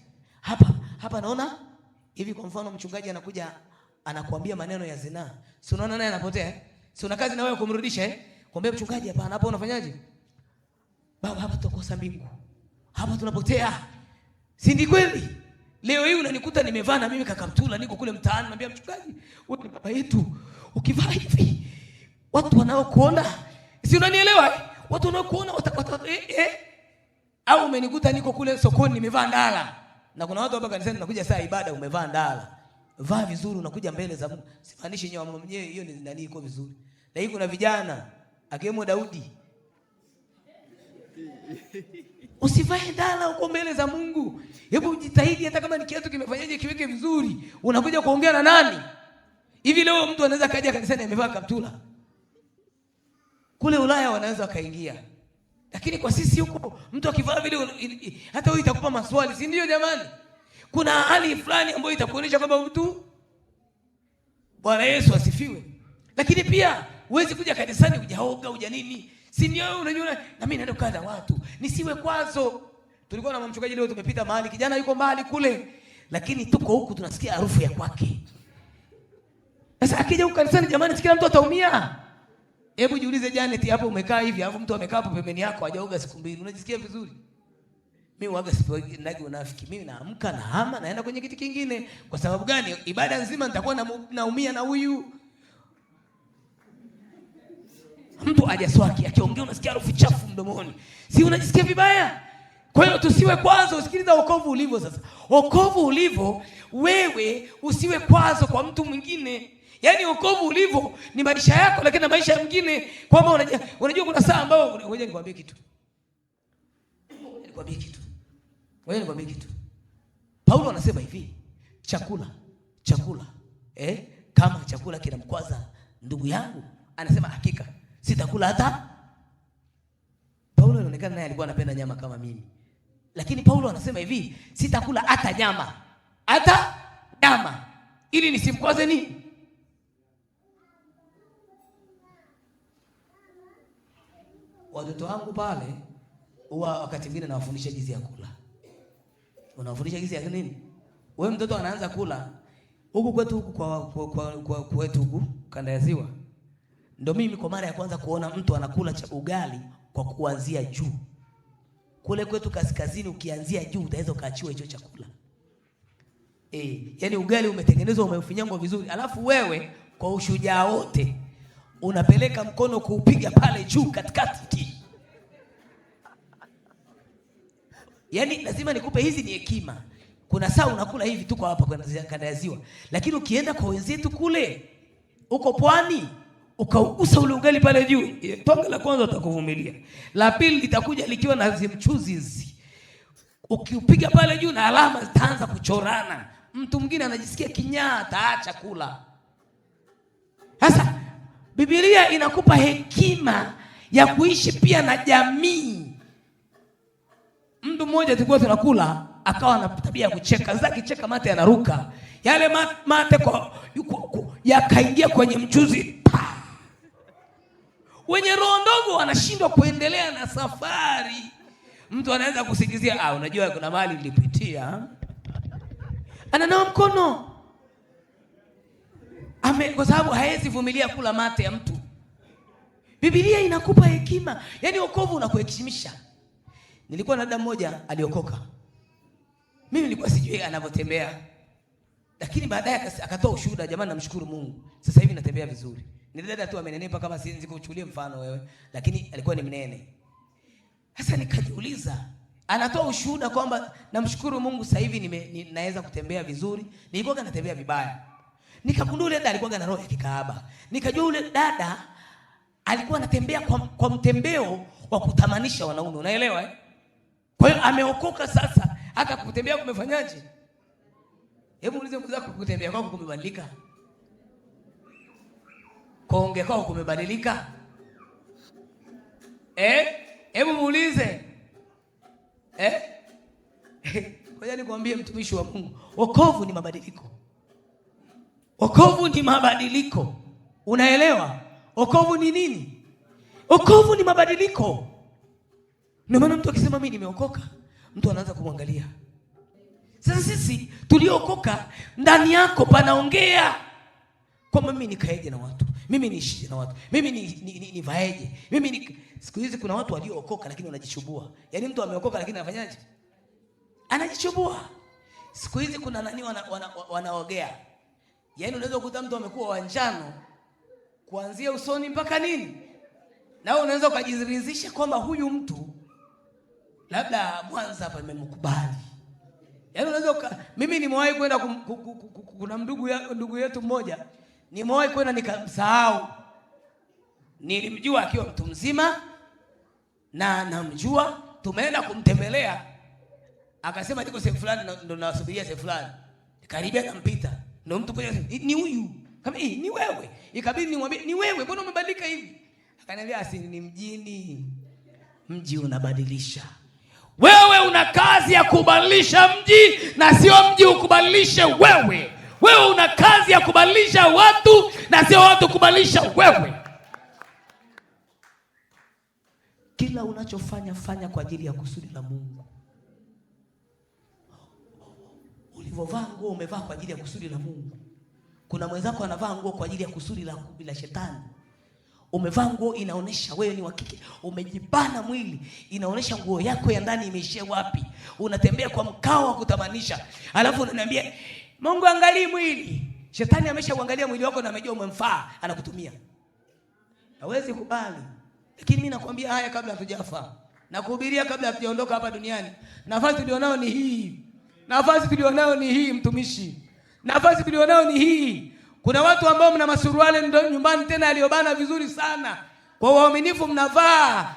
Hapa naona hivi. Kwa mfano mchungaji anakuja anakuambia maneno ya zinaa. Si unaona naye anapotea? Si una kazi na wewe kumrudisha Kwambia mchungaji, hapana, hapa unafanyaje? Baba, hapa tutakosa mbingu. Hapa tunapotea. Si ndi kweli? Leo hii unanikuta nimevaa na mimi kakamtula niko kule mtaani, naambia mchungaji, wewe ni baba yetu. Ukivaa hivi watu wanaokuona, si unanielewa? Watu wanaokuona au umenikuta niko kule sokoni nimevaa ndala. Na kuna watu hapa kanisani nakuja saa ibada umevaa ndala. Vaa vizuri unakuja mbele za Mungu. Simaanishi nyewe mama mwenyewe hiyo ni nani iko vizuri. Na hii kuna vijana akiwemo Daudi. Usivae ndala uko mbele za Mungu. Hebu jitahidi hata kama ni kiatu kimefanyaje kiweke vizuri. Unakuja kuongea na nani? Hivi leo mtu anaweza kaja kanisani amevaa kaptula. Kule Ulaya wanaweza kaingia. Lakini kwa sisi huko mtu akivaa vile hata wewe itakupa maswali, si ndio jamani? Kuna hali fulani ambayo itakuonyesha kwamba mtu, Bwana Yesu asifiwe. Lakini pia huwezi kuja kanisani hujaoga huja nini. Si ndio wewe unajua na mimi naenda kukaa na watu. Nisiwe kwazo. Tulikuwa na mchungaji leo tumepita mahali kijana yuko mahali kule. Lakini tuko huku tunasikia harufu ya kwake. Sasa akija huko kanisani jamani, kila mtu ataumia. Hebu jiulize Janet, hapo umekaa hivi, alafu mtu amekaa hapo pembeni yako hajaoga siku 2. Unajisikia vizuri? Mimi huaga sipendagi unafiki. Mimi naamka na hama naenda kwenye kiti kingine. Kwa sababu gani? Ibada nzima nitakuwa naumia na huyu. Mtu hajaswaki akiongea unasikia harufu chafu mdomoni. Si unajisikia vibaya? Kwa hiyo tusiwe kwazo. Usikiliza wokovu ulivyo sasa. Wokovu ulivyo, wewe usiwe kwazo kwa mtu mwingine. Yaani wokovu ulivyo ni maisha yako, lakini na maisha ya mwingine. Kwamba unajua kuna saa ambao ngoja nikwambie kitu. Nikwambie kitu. Paulo anasema hivi, chakula. Kama chakula kinamkwaza ndugu yangu, anasema hakika sitakula hata. Paulo inaonekana naye alikuwa anapenda nyama kama mimi. Lakini Paulo anasema hivi, sitakula hata nyama. Hata nyama. Ili nisimkwaze nini? Watoto wangu pale huwa wakati mwingine nawafundisha jinsi ya kula. Unawafundisha jinsi ya nini? Wewe mtoto anaanza kula huku kwetu huku kwa kwetu huku kanda ya Ziwa. Ndio mimi kwa mara ya kwanza kuona mtu anakula ugali kwa kuanzia juu. Kule kwetu kaskazini ukianzia juu utaweza ukaachiwa hicho chakula. Yaani ugali umetengenezwa umefinyangwa vizuri, alafu wewe kwa ushujaa wote unapeleka mkono kuupiga pale juu katikati. Yaani lazima nikupe, hizi ni hekima. Kuna saa unakula hivi tu kwa hapa kwa kanda ya Ziwa. Lakini ukienda kwa wenzetu kule uko pwani ukaugusa ule ugali pale juu, tonge la kwanza utakuvumilia. La pili litakuja likiwa na mchuzi hizi. Ukiupiga pale juu na alama zitaanza kuchorana. Mtu mwingine anajisikia kinyaa ataacha kula. Sasa Biblia inakupa hekima ya kuishi pia na jamii. Mtu mmoja tulikuwa tunakula akawa na tabia ya kucheka. Sasa akicheka mate yanaruka. Yale mate yakaingia kwenye mchuzi. Wenye roho ndogo wanashindwa kuendelea na safari. Mtu anaweza kusikizia, unajua kuna mahali nilipitia. Ananawa mkono. Kwa sababu haezi vumilia kula mate ya mtu. Biblia inakupa hekima. Yaani wokovu unakuheshimisha. Nilikuwa na dada mmoja aliokoka. Mimi nilikuwa sijui anavyotembea. Lakini baadaye akatoa ushuhuda, jamani namshukuru Mungu. Sasa hivi natembea vizuri. Ni dada tu amenenepa kama siwezi kuchukulia mfano wewe, lakini alikuwa ni mnene. Sasa nikajiuliza, anatoa ushuhuda kwamba namshukuru Mungu sasa hivi naweza kutembea vizuri. Nilikuwa natembea vibaya. Nikagundua yule dada alikuwa na roho ya kikaaba. Nikajua yule dada alikuwa anatembea kwa mtembeo wa kutamanisha wanaume, unaelewa eh? Kwa hiyo ameokoka sasa, hata kutembea kumefanyaje? Hebu muulize mzako, kutembea kwako kumebadilika? Kuongea kwako kumebadilika? Hebu muulize. Ngoja nikwambie mtumishi wa Mungu, wokovu ni mabadiliko. Wokovu ni mabadiliko. Unaelewa? Wokovu ni nini? Wokovu ni mabadiliko. Ndio maana mtu akisema mimi nimeokoka, mtu anaanza kumwangalia. Sasa sisi tuliokoka, ndani yako panaongea kwamba mimi nikaeje na watu, mimi niishije na watu, mimi nivaeje, siku hizi kuna watu waliookoka lakini wanajichubua. Yaani mtu ameokoka lakini anafanyaje? Anajichubua. Siku hizi kuna nani wanaogea. Yaani unaweza kukuta mtu amekuwa wanjano kuanzia usoni mpaka nini? Na wewe unaweza ukajiridhisha kwamba huyu mtu labda Mwanza hapa nimemkubali. Yaani unaweza mimi nimewahi kwenda kuna ndugu yetu mmoja, nimewahi kwenda nikamsahau. Nilimjua akiwa mtu mzima na namjua, tumeenda kumtembelea. Akasema niko sehemu fulani ndo nasubiria sehemu fulani. Karibia nampita. Ndio mtu mmoja ni huyu. Kama ni wewe. Ikabidi nimwambie ni wewe, mbona umebadilika hivi? Akaniambia ni mjini. Mji unabadilisha. Wewe una kazi ya kubadilisha mji na sio mji ukubadilishe wewe. Wewe una kazi ya kubadilisha watu na sio watu kubadilisha wewe. Kila unachofanya fanya kwa ajili ya kusudi la Mungu. Ulivovaa nguo umevaa kwa ajili ya kusudi la Mungu. Kuna mwenzako anavaa nguo kwa ajili ya kusudi la shetani. Umevaa nguo inaonesha wewe ni wa kike, umejibana mwili, inaonesha nguo yako ya ndani imeishia wapi. Unatembea kwa mkao wa kutamanisha. Alafu unaniambia Mungu angalie mwili. Shetani ameshaangalia mwili wako na amejua umemfaa, anakutumia. Hawezi kubali. Lakini mimi nakwambia haya kabla hatujafa. Nakuhubiria kabla hatujaondoka hapa duniani. Nafasi tulionao ni hii. Nafasi tulionao ni hii mtumishi. Nafasi tulionao ni hii. Kuna watu ambao mna masuruali ndio nyumbani tena aliyobana vizuri sana. Kwa waaminifu mnavaa.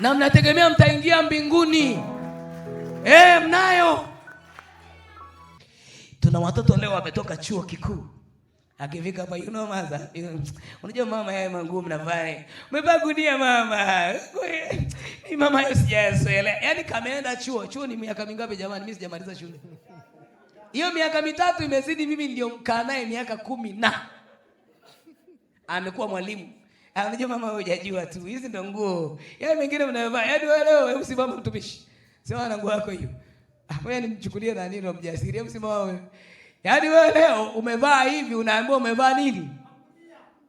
Na mnategemea mtaingia mbinguni. Mnayo. Tuna watoto leo wametoka chuo kikuu. Akifika hapa maza. Unajua mama yeye manguo mnavaa. Umevaa gunia mama. Ni mama yeye sijazoea. Yaani kameenda chuo. Chuo ni miaka mingapi jamani? Mimi sijamaliza shule. Hiyo miaka 3 imezidi mimi ndio mkaa naye miaka 10 na amekuwa mwalimu. Unajua mama wewe hujajua tu. Hizi ndio nguo. Yale mengine mnayovaa. Yaani wewe leo hebu simama mtumishi. Sema na nguo yako hiyo. Wewe nimchukulie na nini mjasiri? Hebu simama wewe. Yaani wewe leo umevaa hivi unaambiwa umevaa nini?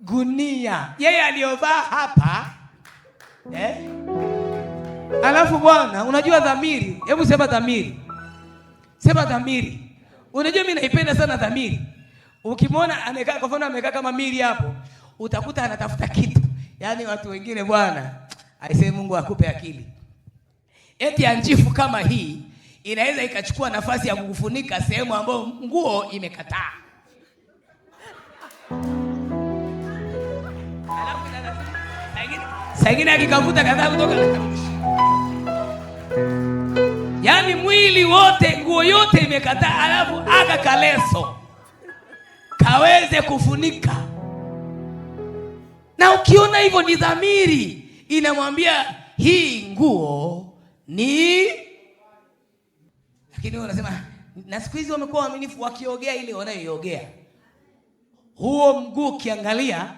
Gunia. Yeye aliyovaa hapa alafu bwana unajua dhamiri. Hebu sema dhamiri. Sema dhamiri. Unajua mimi naipenda sana dhamiri. Ukimwona amekaa kwa mfano amekaa kama mili hapo, utakuta anatafuta kitu. Yaani watu wengine bwana, aisee Mungu akupe akili. Eti anjifu kama hii inaweza ikachukua nafasi ya kukufunika sehemu ambayo nguo imekataa. Alafu sagini akikavuta kadhaa kutoka yaani mwili wote nguo yote imekataa, alafu aka kaleso kaweze kufunika. Na ukiona hivyo ni dhamiri inamwambia hii nguo ni. Lakini wewe unasema na siku hizi wamekuwa waaminifu wakiogea ile wanayoiogea. Huo mguu kiangalia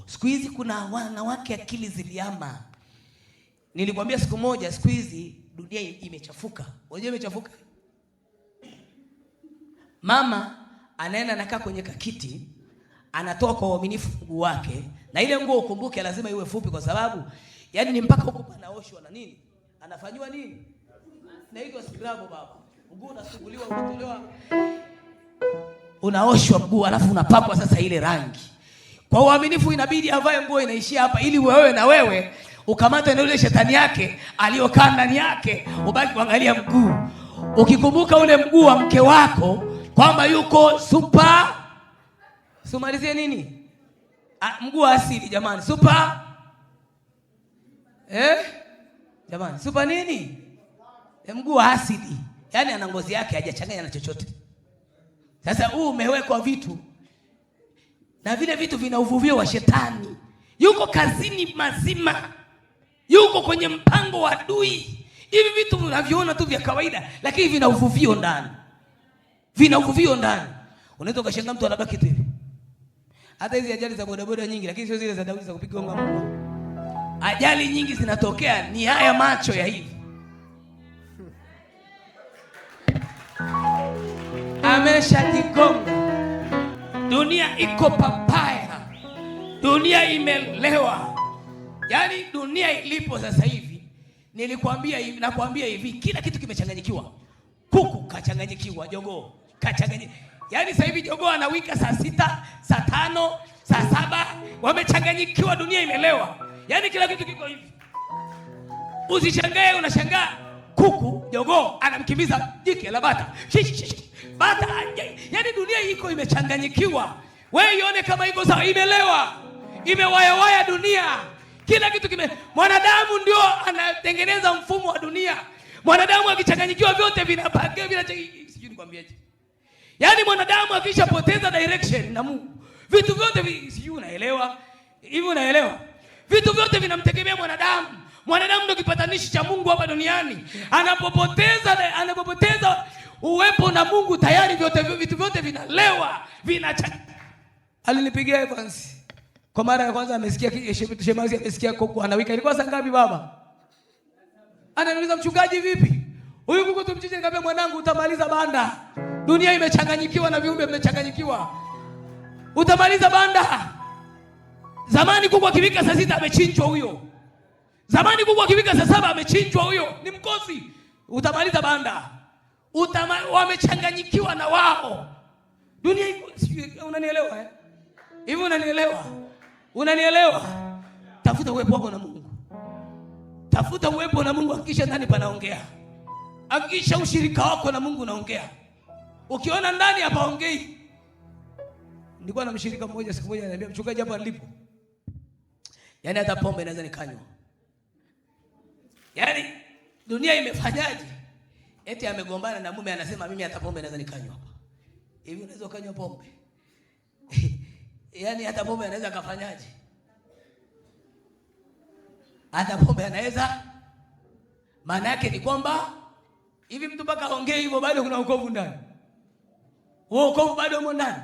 Siku hizi kuna wanawake akili ziliama. Nilikwambia siku moja, siku hizi dunia imechafuka. Unajua imechafuka? Mama anaenda anakaa kwenye kakiti, anatoa kwa uaminifu mguu wake, na ile nguo ukumbuke lazima iwe fupi, kwa sababu yani ni mpaka huko panaoshwa na nini? Anafanywa nini? Naitwa scrub baba. Mguu unasuguliwa, unatolewa, unaoshwa mguu, alafu unapakwa sasa ile rangi. Kwa uaminifu inabidi avae nguo inaishia hapa, ili wewe na wewe ukamate na yule shetani yake aliyokaa ndani yake, ubaki kuangalia mguu. Ukikumbuka ule mguu wa mke wako kwamba yuko super, sumalizie nini? Mguu asili jamani, super jamani, super nini? Mguu asili. Yaani ana ngozi yake hajachanganya na chochote. Sasa huu umewekwa vitu, na vile vitu vina uvuvio wa shetani. Yuko kazini mazima, yuko kwenye mpango wa adui. Hivi vitu unavyoona tu vya kawaida, lakini vina uvuvio ndani. Vina uvuvio ndani. Unaweza ukashangaa mtu anabaki tu hivi. Hata hizi ajali za bodaboda nyingi, lakini sio zile za Daudi za kupiga gonga Mungu. Ajali nyingi zinatokea ni haya macho ya hivi. Ameshajigonga. Dunia iko papaya. Dunia imelewa. Yaani dunia ilipo sasa hivi, nakwambia hivi, kila kitu kimechanganyikiwa. Kuku kachanganyikiwa, jogoo kachanganyikiwa. Yaani sasa hivi jogoo anawika saa 6, saa 5, saa 7, wamechanganyikiwa, dunia imelewa. Yaani kila kitu kiko hivi. Usishangae, unashangaa kuku, jogoo anamkimbiza jike la bata. Bata, yaani dunia iko imechanganyikiwa. Wewe ione kama iko sawa, imelewa. Imewayawaya dunia. Kila kitu mwanadamu ndio anatengeneza mfumo wa dunia. Mwanadamu akichanganyikiwa vyote vinapakia sijui nikwambieje. Yaani mwanadamu akishapoteza direction na Mungu, vitu vyote sijui unaelewa? Hivi unaelewa? Vitu vyote vinamtegemea mwanadamu. Mwanadamu ndio kipatanishi cha Mungu hapa duniani. Anapopoteza uwepo na Mungu, tayari vitu vyote vinalewa, Alinipigia Evans. Kwa mara ya kwanza amesikia shemazi amesikia kuku anawika. Ilikuwa saa ngapi baba? Ananiuliza, mchungaji vipi? Huyu kuku tumchinje? Nikamwambia, mwanangu, utamaliza banda. Dunia imechanganyikiwa na viumbe vimechanganyikiwa. Utamaliza banda. Zamani kuku akiwika saa 6 amechinjwa huyo. Zamani kuku akiwika saa 7 amechinjwa huyo. Ni mkosi. Utamaliza banda. Wamechanganyikiwa na wao. Dunia unanielewa eh? Hivi unanielewa? Unanielewa? Tafuta uwepo wako na Mungu. Tafuta uwepo na Mungu, hakikisha ndani panaongea. Hakikisha ushirika wako na Mungu unaongea. Ukiona ndani hapa ongei. Nilikuwa na mshirika mmoja siku moja ananiambia, mchungaji, hapa nilipo, yaani hata pombe naweza nikanywa. Yaani dunia imefanyaje? Eti amegombana na mume, anasema mimi hata pombe naweza nikanywa hapa. Hivi unaweza ukanywa pombe? Yaani hata pombe anaweza kafanyaje? Hata pombe anaweza. Maana yake ni kwamba hivi mtu mpaka aongee hivyo bado kuna wokovu ndani. Wokovu bado umo ndani.